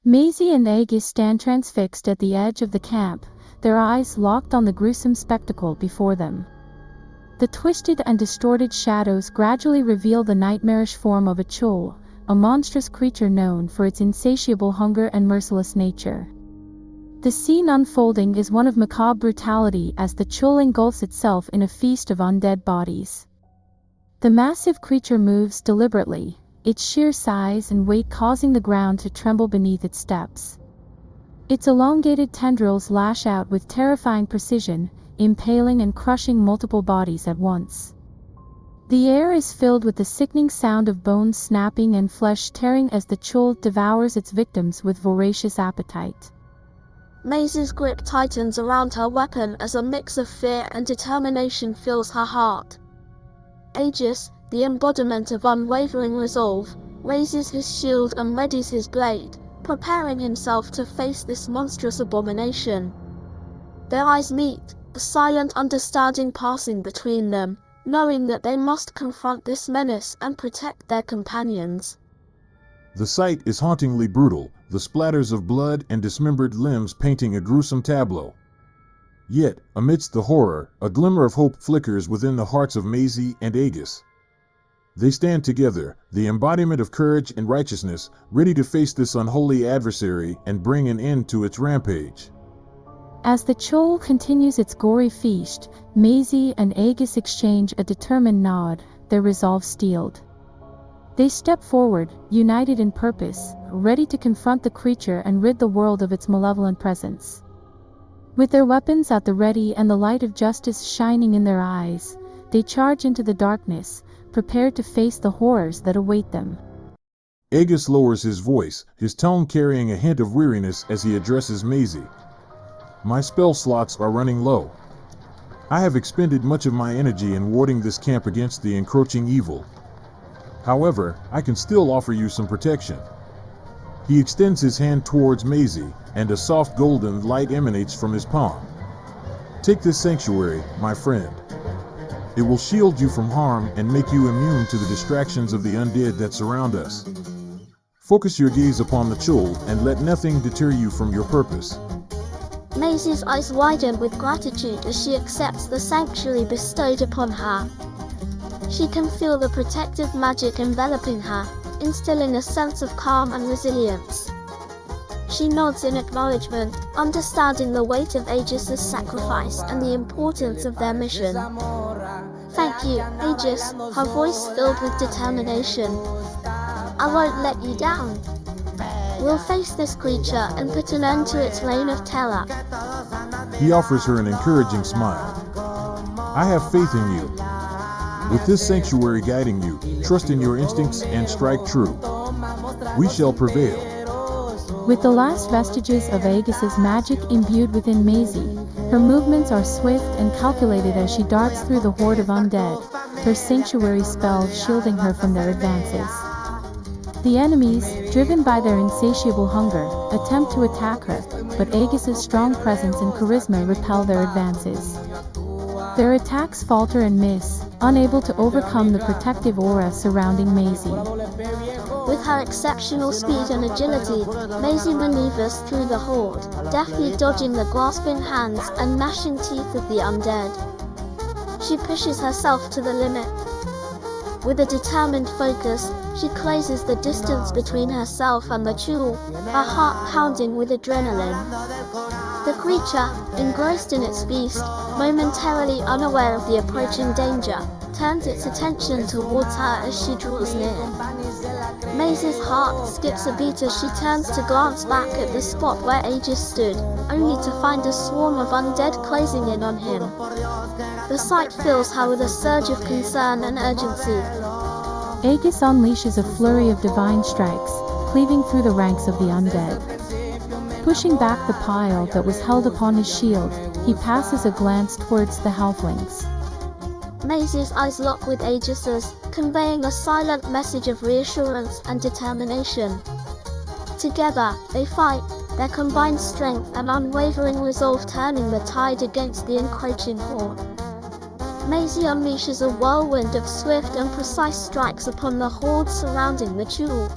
Maisie and Aegis stand transfixed at the edge of the camp, their eyes locked on the gruesome spectacle before them. The twisted and distorted shadows gradually reveal the nightmarish form of a chul, a monstrous creature known for its insatiable hunger and merciless nature. The scene unfolding is one of macabre brutality as the chul engulfs itself in a feast of undead bodies. The massive creature moves deliberately, its sheer size and weight causing the ground to tremble beneath its steps. Its elongated tendrils lash out with terrifying precision, impaling and crushing multiple bodies at once. The air is filled with the sickening sound of bones snapping and flesh tearing as the chul devours its victims with voracious appetite. Maisie's grip tightens around her weapon as a mix of fear and determination fills her heart. Aegis, the embodiment of unwavering resolve, raises his shield and readies his blade, preparing himself to face this monstrous abomination. Their eyes meet, a silent understanding passing between them, knowing that they must confront this menace and protect their companions. The sight is hauntingly brutal, the splatters of blood and dismembered limbs painting a gruesome tableau. Yet, amidst the horror, a glimmer of hope flickers within the hearts of Maisie and Aegis. They stand together, the embodiment of courage and righteousness, ready to face this unholy adversary and bring an end to its rampage. As the chul continues its gory feast, Maisie and Aegis exchange a determined nod, their resolve steeled. They step forward, united in purpose, ready to confront the creature and rid the world of its malevolent presence. With their weapons at the ready and the light of justice shining in their eyes, they charge into the darkness, prepared to face the horrors that await them. Aegis lowers his voice, his tone carrying a hint of weariness as he addresses Maisie. My spell slots are running low. I have expended much of my energy in warding this camp against the encroaching evil. However, I can still offer you some protection. He extends his hand towards Maisie, and a soft golden light emanates from his palm. Take this sanctuary, my friend. It will shield you from harm and make you immune to the distractions of the undead that surround us. Focus your gaze upon the chul and let nothing deter you from your purpose. Maisie's eyes widen with gratitude as she accepts the sanctuary bestowed upon her. She can feel the protective magic enveloping her, instilling a sense of calm and resilience. She nods in acknowledgement, understanding the weight of Aegis's sacrifice and the importance of their mission. Thank you, Aegis, her voice filled with determination. I won't let you down. We'll face this creature and put an end to its reign of terror. He offers her an encouraging smile. I have faith in you. With this sanctuary guiding you, trust in your instincts and strike true. We shall prevail. With the last vestiges of Aegis's magic imbued within Maisie, her movements are swift and calculated as she darts through the horde of undead, her sanctuary spell shielding her from their advances. The enemies, driven by their insatiable hunger, attempt to attack her, but Aegis's strong presence and charisma repel their advances. Their attacks falter and miss, unable to overcome the protective aura surrounding Maisie. With her exceptional speed and agility, Maisie maneuvers through the horde, deftly dodging the grasping hands and gnashing teeth of the undead. She pushes herself to the limit. With a determined focus, she closes the distance between herself and the Chul, her heart pounding with adrenaline. The creature, engrossed in its feast, momentarily unaware of the approaching danger, turns its attention towards her as she draws near. Maisie's heart skips a beat as she turns to glance back at the spot where Aegis stood, only to find a swarm of undead closing in on him. The sight fills her with a surge of concern and urgency. Aegis unleashes a flurry of divine strikes, cleaving through the ranks of the undead. Pushing back the pile that was held upon his shield, he passes a glance towards the halflings. Maisie's eyes lock with Aegis's, conveying a silent message of reassurance and determination. Together, they fight, their combined strength and unwavering resolve turning the tide against the encroaching horde. Maisie unleashes a whirlwind of swift and precise strikes upon the horde surrounding the Chul.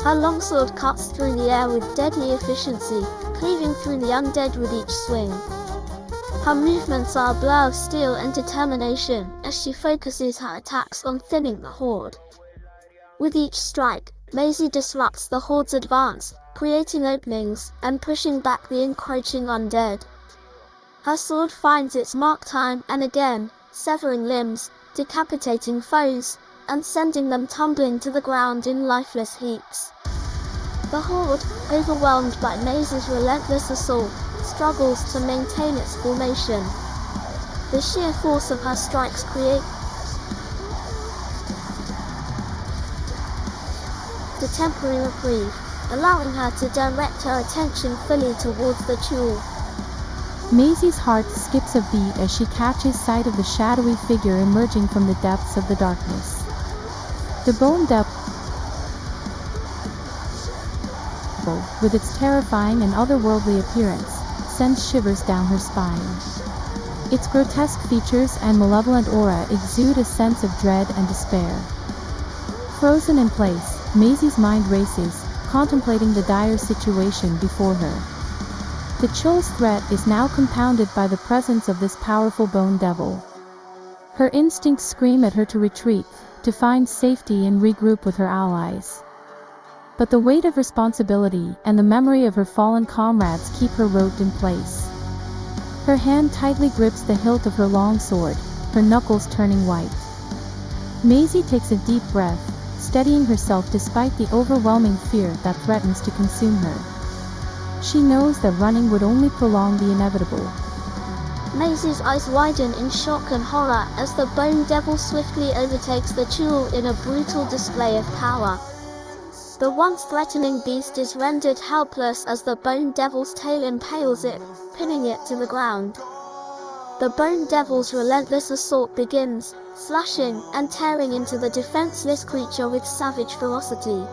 Her longsword cuts through the air with deadly efficiency, cleaving through the undead with each swing. Her movements are a blur of steel and determination as she focuses her attacks on thinning the horde. With each strike, Maisie disrupts the horde's advance, creating openings and pushing back the encroaching undead. Her sword finds its mark time and again, severing limbs, decapitating foes, and sending them tumbling to the ground in lifeless heaps. The horde, overwhelmed by Maisie's relentless assault, struggles to maintain its formation. The sheer force of her strikes creates a temporary reprieve, allowing her to direct her attention fully towards the Chul. Maisie's heart skips a beat as she catches sight of the shadowy figure emerging from the depths of the darkness. The bone devil, with its terrifying and otherworldly appearance, sends shivers down her spine. Its grotesque features and malevolent aura exude a sense of dread and despair. Frozen in place, Maisie's mind races, contemplating the dire situation before her. The Chul's threat is now compounded by the presence of this powerful bone devil. Her instincts scream at her to retreat, to find safety and regroup with her allies. But the weight of responsibility and the memory of her fallen comrades keep her roped in place. Her hand tightly grips the hilt of her long sword, her knuckles turning white. Maisie takes a deep breath, steadying herself despite the overwhelming fear that threatens to consume her. She knows that running would only prolong the inevitable. Maisie's eyes widen in shock and horror as the bone devil swiftly overtakes the Chul in a brutal display of power. The once threatening beast is rendered helpless as the bone devil's tail impales it, pinning it to the ground. The bone devil's relentless assault begins, slashing and tearing into the defenseless creature with savage ferocity.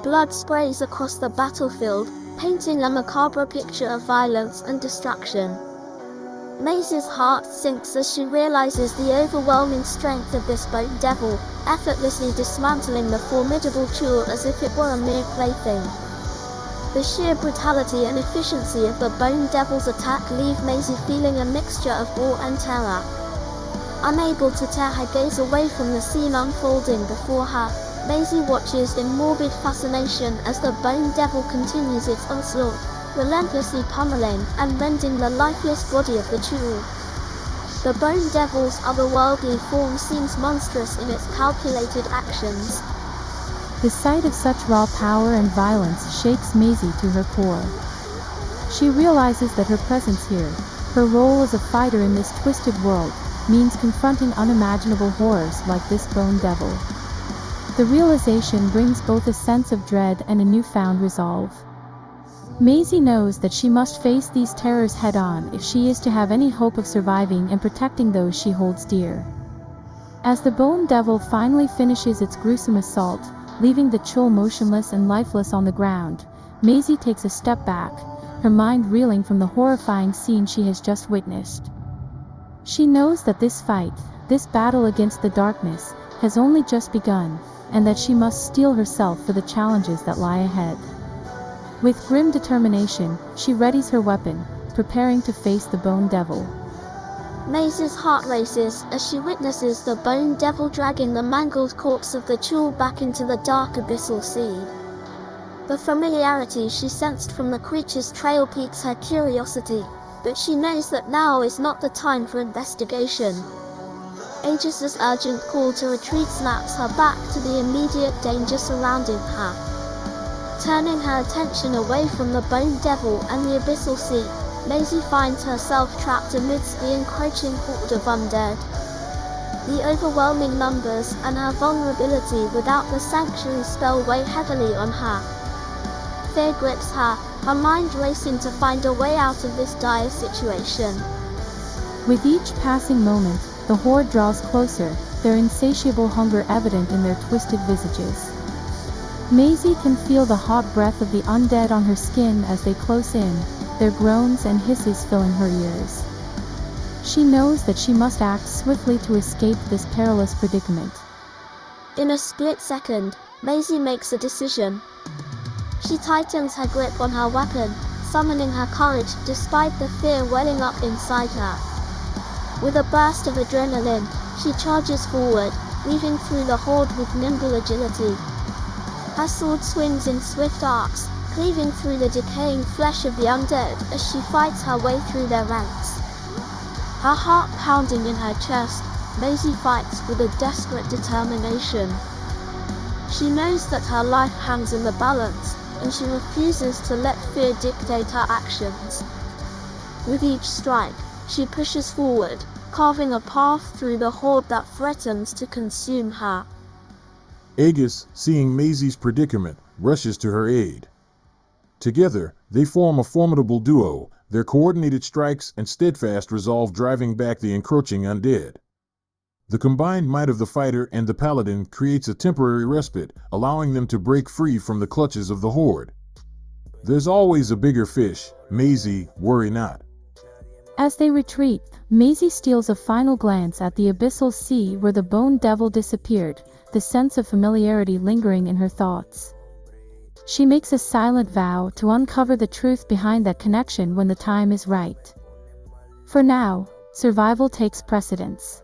Blood sprays across the battlefield, painting a macabre picture of violence and destruction. Maisie's heart sinks as she realizes the overwhelming strength of this bone devil, effortlessly dismantling the formidable Chul as if it were a mere plaything. The sheer brutality and efficiency of the bone devil's attack leave Maisie feeling a mixture of awe and terror. Unable to tear her gaze away from the scene unfolding before her, Maisie watches in morbid fascination as the Bone Devil continues its onslaught, relentlessly pummeling and rending the lifeless body of the Tool. The Bone Devil's otherworldly form seems monstrous in its calculated actions. The sight of such raw power and violence shakes Maisie to her core. She realizes that her presence here, her role as a fighter in this twisted world, means confronting unimaginable horrors like this Bone Devil. The realization brings both a sense of dread and a newfound resolve. Maisie knows that she must face these terrors head-on if she is to have any hope of surviving and protecting those she holds dear. As the Bone Devil finally finishes its gruesome assault, leaving the Chul motionless and lifeless on the ground, Maisie takes a step back, her mind reeling from the horrifying scene she has just witnessed. She knows that this fight, this battle against the darkness, has only just begun, and that she must steel herself for the challenges that lie ahead. With grim determination, she readies her weapon, preparing to face the Bone Devil. Maisie's heart races as she witnesses the Bone Devil dragging the mangled corpse of the Chul back into the dark abyssal sea. The familiarity she sensed from the creature's trail piques her curiosity, but she knows that now is not the time for investigation. Aegis's urgent call to retreat snaps her back to the immediate danger surrounding her. Turning her attention away from the Bone Devil and the abyssal sea, Maisie finds herself trapped amidst the encroaching horde of undead. The overwhelming numbers and her vulnerability without the sanctuary spell weigh heavily on her. Fear grips her, her mind racing to find a way out of this dire situation. With each passing moment, the horde draws closer, their insatiable hunger evident in their twisted visages. Maisie can feel the hot breath of the undead on her skin as they close in, their groans and hisses filling her ears. She knows that she must act swiftly to escape this perilous predicament. In a split second, Maisie makes a decision. She tightens her grip on her weapon, summoning her courage despite the fear welling up inside her. With a burst of adrenaline, she charges forward, weaving through the horde with nimble agility. Her sword swings in swift arcs, cleaving through the decaying flesh of the undead as she fights her way through their ranks. Her heart pounding in her chest, Maisie fights with a desperate determination. She knows that her life hangs in the balance, and she refuses to let fear dictate her actions. With each strike, she pushes forward, carving a path through the horde that threatens to consume her. Aegis, seeing Maisie's predicament, rushes to her aid. Together, they form a formidable duo, their coordinated strikes and steadfast resolve driving back the encroaching undead. The combined might of the fighter and the paladin creates a temporary respite, allowing them to break free from the clutches of the horde. There's always a bigger fish, Maisie, worry not. As they retreat, Maisie steals a final glance at the abyssal sea where the Bone Devil disappeared, the sense of familiarity lingering in her thoughts. She makes a silent vow to uncover the truth behind that connection when the time is right. For now, survival takes precedence.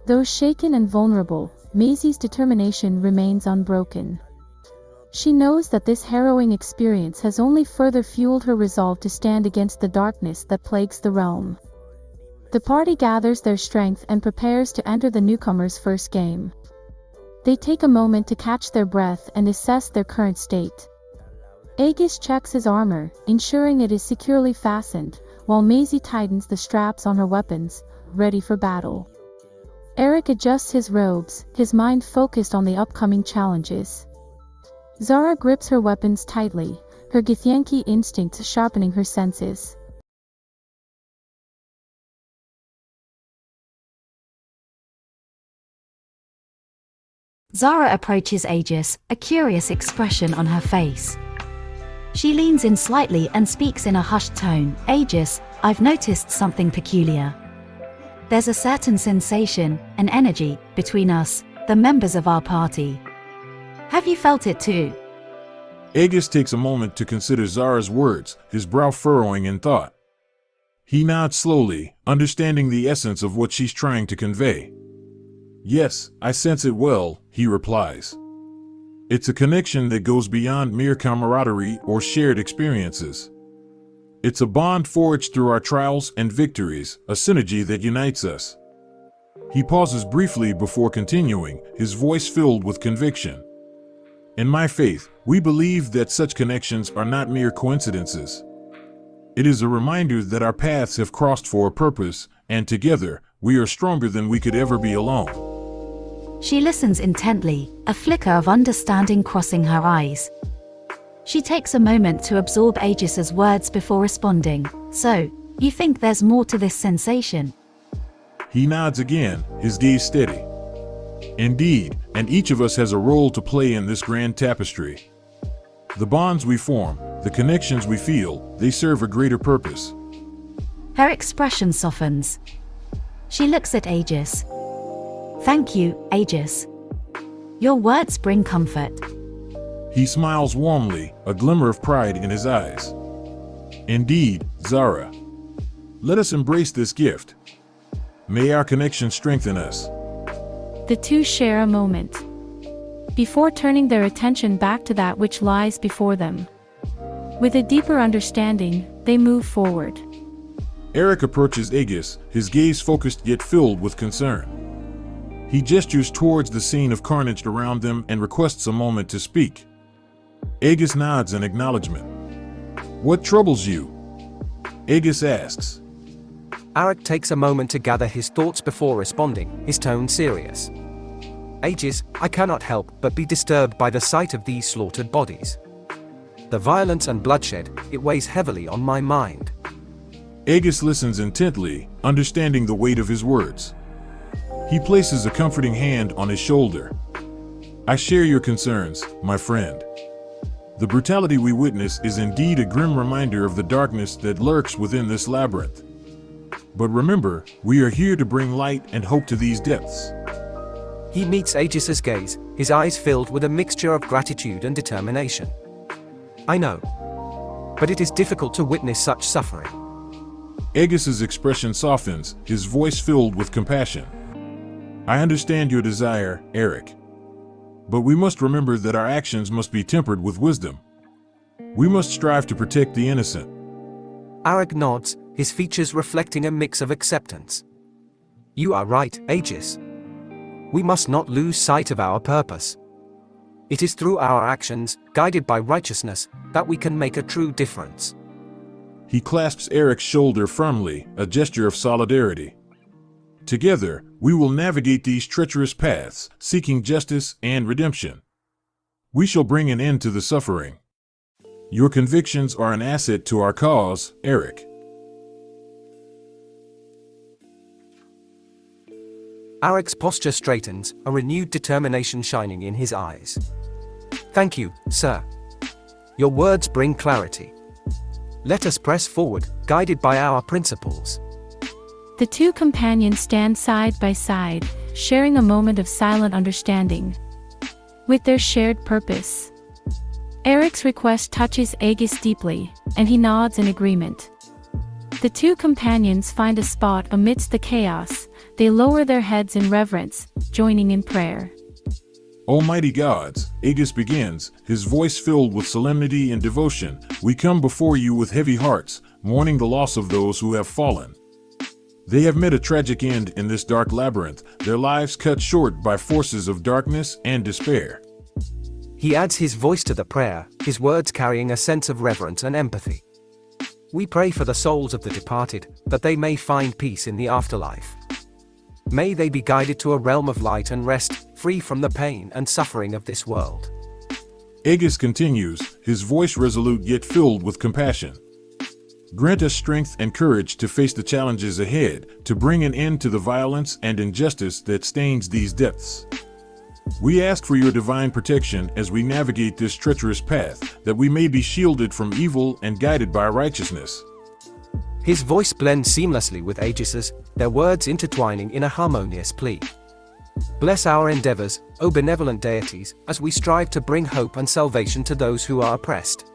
Though shaken and vulnerable, Maisie's determination remains unbroken. She knows that this harrowing experience has only further fueled her resolve to stand against the darkness that plagues the realm. The party gathers their strength and prepares to enter the Newcomers' first game. They take a moment to catch their breath and assess their current state. Aegis checks his armor, ensuring it is securely fastened, while Maisie tightens the straps on her weapons, ready for battle. Arrok adjusts his robes, his mind focused on the upcoming challenges. Zara grips her weapons tightly, her Githyanki instincts sharpening her senses. Zara approaches Aegis, a curious expression on her face. She leans in slightly and speaks in a hushed tone. Aegis, I've noticed something peculiar. There's a certain sensation, an energy, between us, the members of our party. Have you felt it too? Aegis takes a moment to consider Zara's words, his brow furrowing in thought. He nods slowly, understanding the essence of what she's trying to convey. Yes, I sense it well, he replies. It's a connection that goes beyond mere camaraderie or shared experiences. It's a bond forged through our trials and victories, a synergy that unites us. He pauses briefly before continuing, his voice filled with conviction. In my faith, we believe that such connections are not mere coincidences. It is a reminder that our paths have crossed for a purpose, and together, we are stronger than we could ever be alone. She listens intently, a flicker of understanding crossing her eyes. She takes a moment to absorb Aegis's words before responding. So, you think there's more to this sensation? He nods again, his gaze steady. Indeed, and each of us has a role to play in this grand tapestry. The bonds we form, the connections we feel, they serve a greater purpose. Her expression softens. She looks at Aegis. Thank you, Aegis. Your words bring comfort. He smiles warmly, a glimmer of pride in his eyes. Indeed, Zara. Let us embrace this gift. May our connection strengthen us. The two share a moment before turning their attention back to that which lies before them. With a deeper understanding, they move forward. Arrok approaches Aegis, his gaze focused yet filled with concern. He gestures towards the scene of carnage around them and requests a moment to speak. Aegis nods in acknowledgement. What troubles you? Aegis asks. Arrok takes a moment to gather his thoughts before responding, his tone serious. Aegis, I cannot help but be disturbed by the sight of these slaughtered bodies. The violence and bloodshed, it weighs heavily on my mind. Aegis listens intently, understanding the weight of his words. He places a comforting hand on his shoulder. I share your concerns, my friend. The brutality we witness is indeed a grim reminder of the darkness that lurks within this labyrinth. But remember, we are here to bring light and hope to these depths. He meets Aegis's gaze, his eyes filled with a mixture of gratitude and determination. I know. But it is difficult to witness such suffering. Aegis's expression softens, his voice filled with compassion. I understand your desire, Arrok. But we must remember that our actions must be tempered with wisdom. We must strive to protect the innocent. Arrok nods, his features reflecting a mix of acceptance. You are right, Aegis. We must not lose sight of our purpose. It is through our actions, guided by righteousness, that we can make a true difference. He clasps Arrok's shoulder firmly, a gesture of solidarity. Together, we will navigate these treacherous paths, seeking justice and redemption. We shall bring an end to the suffering. Your convictions are an asset to our cause, Arrok. Arrok's posture straightens, a renewed determination shining in his eyes. Thank you, sir. Your words bring clarity. Let us press forward, guided by our principles. The two companions stand side by side, sharing a moment of silent understanding. With their shared purpose. Arrok's request touches Aegis deeply, and he nods in agreement. The two companions find a spot amidst the chaos. They lower their heads in reverence, joining in prayer. Almighty gods, Aegis begins, his voice filled with solemnity and devotion. We come before you with heavy hearts, mourning the loss of those who have fallen. They have met a tragic end in this dark labyrinth, their lives cut short by forces of darkness and despair. He adds his voice to the prayer, his words carrying a sense of reverence and empathy. We pray for the souls of the departed, that they may find peace in the afterlife. May they be guided to a realm of light and rest, free from the pain and suffering of this world. Aegis continues, his voice resolute yet filled with compassion. Grant us strength and courage to face the challenges ahead, to bring an end to the violence and injustice that stains these depths. We ask for your divine protection as we navigate this treacherous path, that we may be shielded from evil and guided by righteousness. His voice blends seamlessly with Aegis's, their words intertwining in a harmonious plea. Bless our endeavors, O benevolent deities, as we strive to bring hope and salvation to those who are oppressed.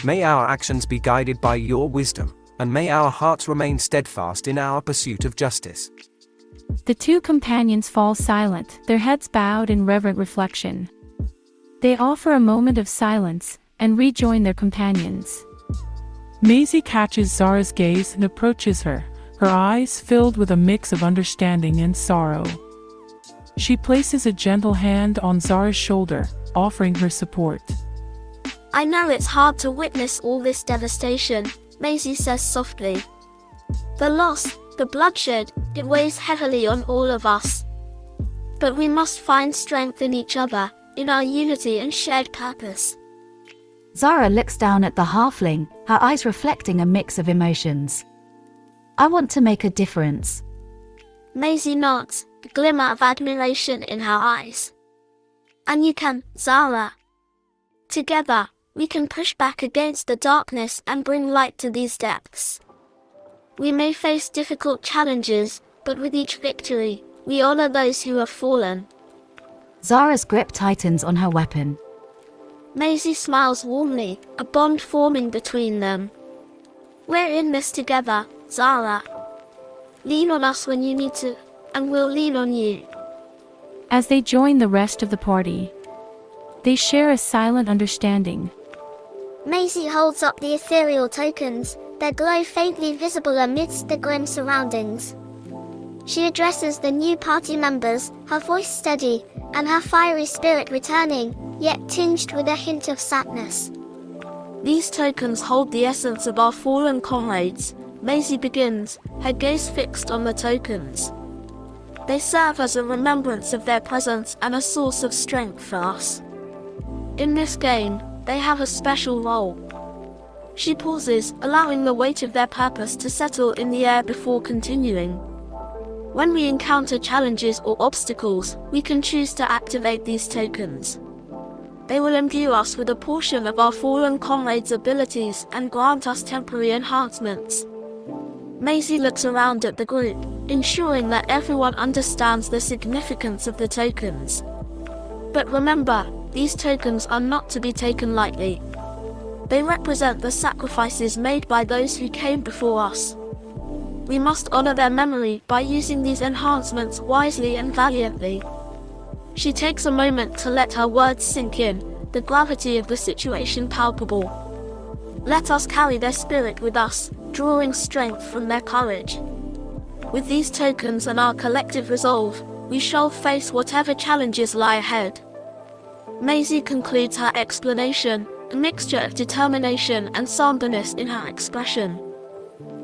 May our actions be guided by your wisdom, and may our hearts remain steadfast in our pursuit of justice. The two companions fall silent, their heads bowed in reverent reflection. They offer a moment of silence and rejoin their companions. Maisie catches Zara's gaze and approaches her, her eyes filled with a mix of understanding and sorrow. She places a gentle hand on Zara's shoulder, offering her support. I know it's hard to witness all this devastation, Maisie says softly. The loss, the bloodshed, it weighs heavily on all of us. But we must find strength in each other, in our unity and shared purpose. Zara looks down at the halfling, her eyes reflecting a mix of emotions. I want to make a difference. Maisie nods, a glimmer of admiration in her eyes. And you can, Zara. Together, we can push back against the darkness and bring light to these depths. We may face difficult challenges, but with each victory, we honor those who have fallen. Zara's grip tightens on her weapon. Maisie smiles warmly, a bond forming between them. We're in this together, Zara. Lean on us when you need to, and we'll lean on you. As they join the rest of the party, they share a silent understanding. Maisie holds up the ethereal tokens, their glow faintly visible amidst the grim surroundings. She addresses the new party members, her voice steady, and her fiery spirit returning, yet tinged with a hint of sadness. These tokens hold the essence of our fallen comrades, Maisie begins, her gaze fixed on the tokens. They serve as a remembrance of their presence and a source of strength for us. In this game, they have a special role. She pauses, allowing the weight of their purpose to settle in the air before continuing. When we encounter challenges or obstacles, we can choose to activate these tokens. They will imbue us with a portion of our fallen comrades' abilities and grant us temporary enhancements. Maisie looks around at the group, ensuring that everyone understands the significance of the tokens. But remember, these tokens are not to be taken lightly. They represent the sacrifices made by those who came before us. We must honor their memory by using these enhancements wisely and valiantly. She takes a moment to let her words sink in, the gravity of the situation palpable. Let us carry their spirit with us, drawing strength from their courage. With these tokens and our collective resolve, we shall face whatever challenges lie ahead. Maisie concludes her explanation, a mixture of determination and somberness in her expression.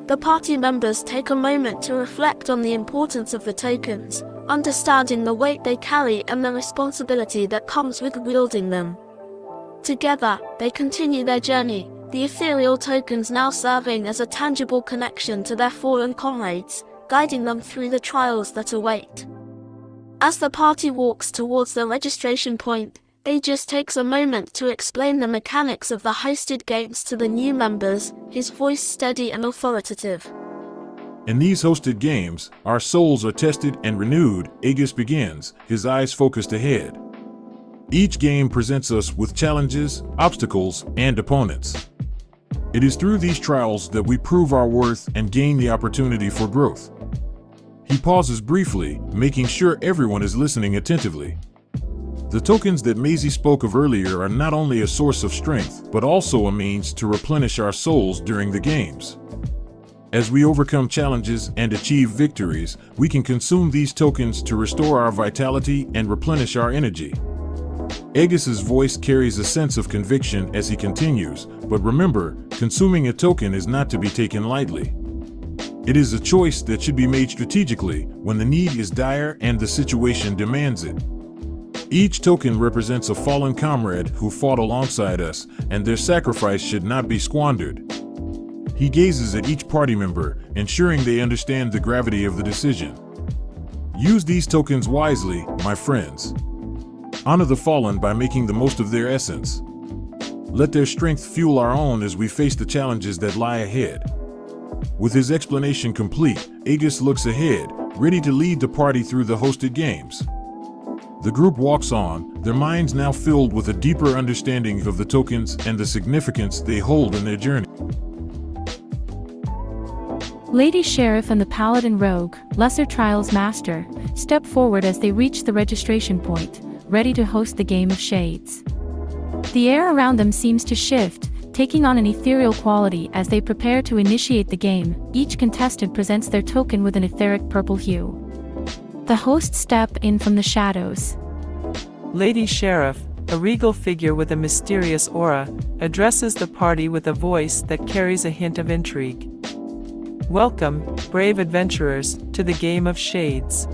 The party members take a moment to reflect on the importance of the tokens, understanding the weight they carry and the responsibility that comes with wielding them. Together, they continue their journey, the ethereal tokens now serving as a tangible connection to their fallen comrades, guiding them through the trials that await. As the party walks towards the registration point, Aegis takes a moment to explain the mechanics of the hosted games to the new members, his voice steady and authoritative. In these hosted games, our souls are tested and renewed, Aegis begins, his eyes focused ahead. Each game presents us with challenges, obstacles, and opponents. It is through these trials that we prove our worth and gain the opportunity for growth. He pauses briefly, making sure everyone is listening attentively. The tokens that Maisie spoke of earlier are not only a source of strength, but also a means to replenish our souls during the games. As we overcome challenges and achieve victories, we can consume these tokens to restore our vitality and replenish our energy. Aegis's voice carries a sense of conviction as he continues, but remember, consuming a token is not to be taken lightly. It is a choice that should be made strategically when the need is dire and the situation demands it. Each token represents a fallen comrade who fought alongside us, and their sacrifice should not be squandered. He gazes at each party member, ensuring they understand the gravity of the decision. Use these tokens wisely, my friends. Honor the fallen by making the most of their essence. Let their strength fuel our own as we face the challenges that lie ahead. With his explanation complete, Aegis looks ahead, ready to lead the party through the hosted games. The group walks on, their minds now filled with a deeper understanding of the tokens and the significance they hold in their journey. Lady Sheriff and the Paladin Rogue, Lesser Trials Master, step forward as they reach the registration point, ready to host the Game of Shades. The air around them seems to shift, taking on an ethereal quality as they prepare to initiate the game. Each contestant presents their token with an etheric purple hue. The hosts step in from the shadows. Lady Sheriff, a regal figure with a mysterious aura, addresses the party with a voice that carries a hint of intrigue. Welcome, brave adventurers, to the game of shades.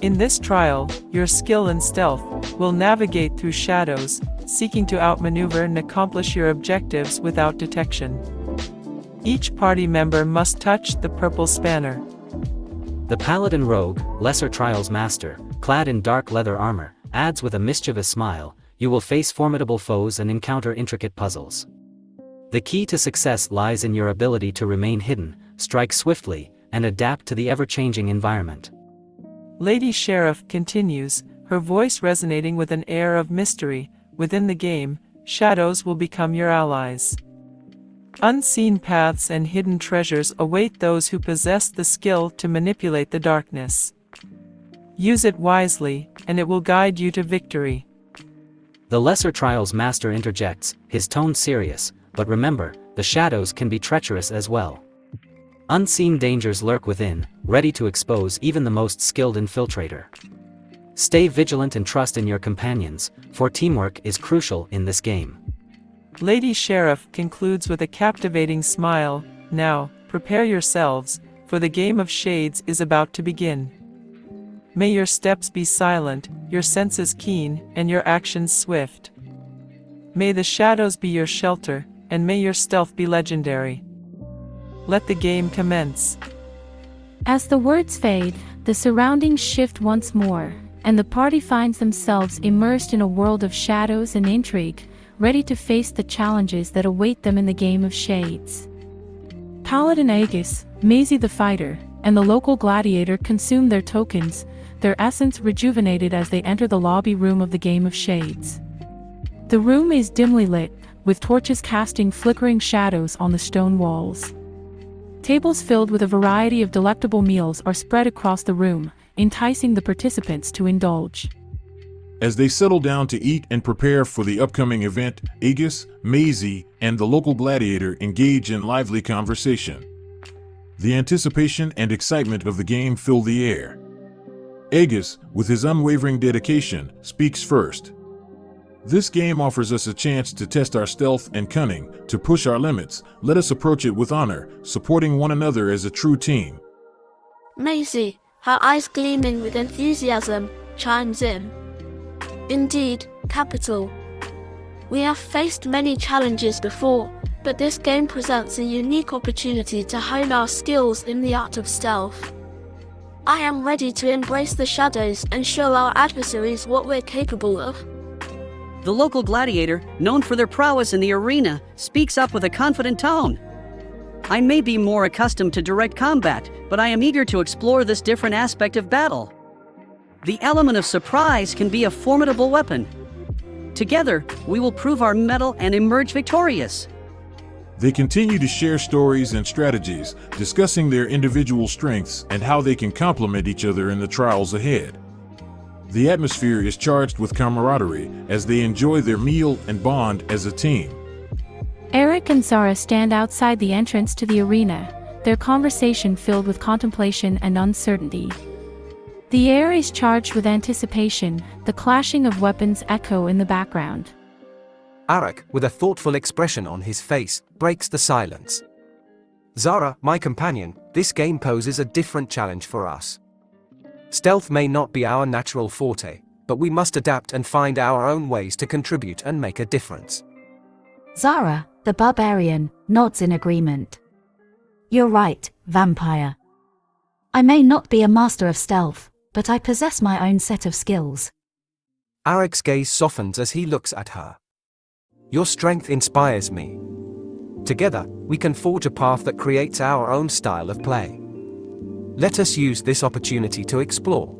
In this trial, your skill and stealth will navigate through shadows, seeking to outmaneuver and accomplish your objectives without detection. Each party member must touch the purple spanner. The Paladin Rogue, Lesser Trials Master, clad in dark leather armor, adds with a mischievous smile, you will face formidable foes and encounter intricate puzzles. The key to success lies in your ability to remain hidden, strike swiftly, and adapt to the ever-changing environment. Lady Sheriff continues, her voice resonating with an air of mystery. Within the game, shadows will become your allies. Unseen paths and hidden treasures await those who possess the skill to manipulate the darkness. Use it wisely, and it will guide you to victory. The Lesser Trials Master interjects, his tone serious, but remember, the shadows can be treacherous as well. Unseen dangers lurk within, ready to expose even the most skilled infiltrator. Stay vigilant and trust in your companions, for teamwork is crucial in this game. Lady Sheriff concludes with a captivating smile. Now, prepare yourselves, for the game of shades is about to begin. May your steps be silent, your senses keen, and your actions swift. May the shadows be your shelter, and may your stealth be legendary. Let the game commence. As the words fade, the surroundings shift once more, and the party finds themselves immersed in a world of shadows and intrigue, ready to face the challenges that await them in the game of shades. Paladin Aegis, Maisie the Fighter, and the local gladiator consume their tokens, their essence rejuvenated as they enter the lobby room of the game of shades. The room is dimly lit, with torches casting flickering shadows on the stone walls. Tables filled with a variety of delectable meals are spread across the room, enticing the participants to indulge. As they settle down to eat and prepare for the upcoming event, Aegis, Maisie, and the local gladiator engage in lively conversation. The anticipation and excitement of the game fill the air. Aegis, with his unwavering dedication, speaks first. This game offers us a chance to test our stealth and cunning, to push our limits. Let us approach it with honor, supporting one another as a true team. Maisie, her eyes gleaming with enthusiasm, chimes in. Indeed, capital. We have faced many challenges before, but this game presents a unique opportunity to hone our skills in the art of stealth. I am ready to embrace the shadows and show our adversaries what we're capable of. The local gladiator, known for their prowess in the arena, speaks up with a confident tone. I may be more accustomed to direct combat, but I am eager to explore this different aspect of battle. The element of surprise can be a formidable weapon. Together, we will prove our mettle and emerge victorious. They continue to share stories and strategies, discussing their individual strengths and how they can complement each other in the trials ahead. The atmosphere is charged with camaraderie as they enjoy their meal and bond as a team. Arrok and Zara stand outside the entrance to the arena, their conversation filled with contemplation and uncertainty. The air is charged with anticipation, the clashing of weapons echo in the background. Arrok, with a thoughtful expression on his face, breaks the silence. Zara, my companion, this game poses a different challenge for us. Stealth may not be our natural forte, but we must adapt and find our own ways to contribute and make a difference. Zara, the barbarian, nods in agreement. You're right, vampire. I may not be a master of stealth, but I possess my own set of skills. Arrok's gaze softens as he looks at her. Your strength inspires me. Together, we can forge a path that creates our own style of play. Let us use this opportunity to explore.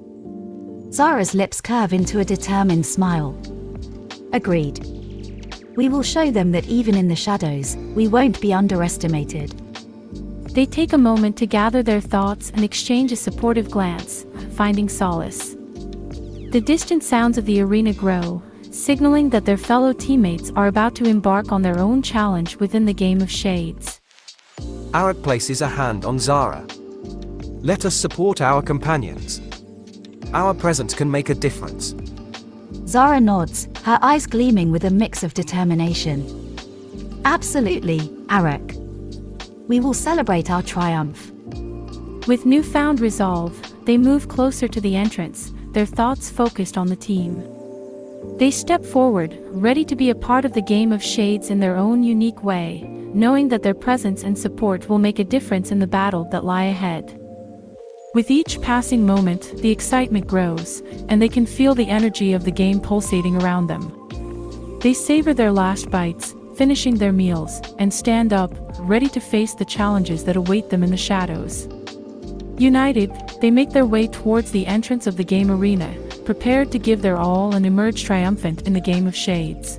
Zara's lips curve into a determined smile. Agreed. We will show them that even in the shadows, we won't be underestimated. They take a moment to gather their thoughts and exchange a supportive glance, finding solace. The distant sounds of the arena grow, signaling that their fellow teammates are about to embark on their own challenge within the game of shades. Arrok places a hand on Zara. Let us support our companions. Our presence can make a difference. Zara nods, her eyes gleaming with a mix of determination. Absolutely, Arrok. We will celebrate our triumph. With newfound resolve, they move closer to the entrance, their thoughts focused on the team. They step forward, ready to be a part of the game of shades in their own unique way, knowing that their presence and support will make a difference in the battle that lie ahead. With each passing moment, the excitement grows, and they can feel the energy of the game pulsating around them. They savor their last bites, finishing their meals, and stand up, ready to face the challenges that await them in the shadows. United, they make their way towards the entrance of the game arena, prepared to give their all and emerge triumphant in the game of shades.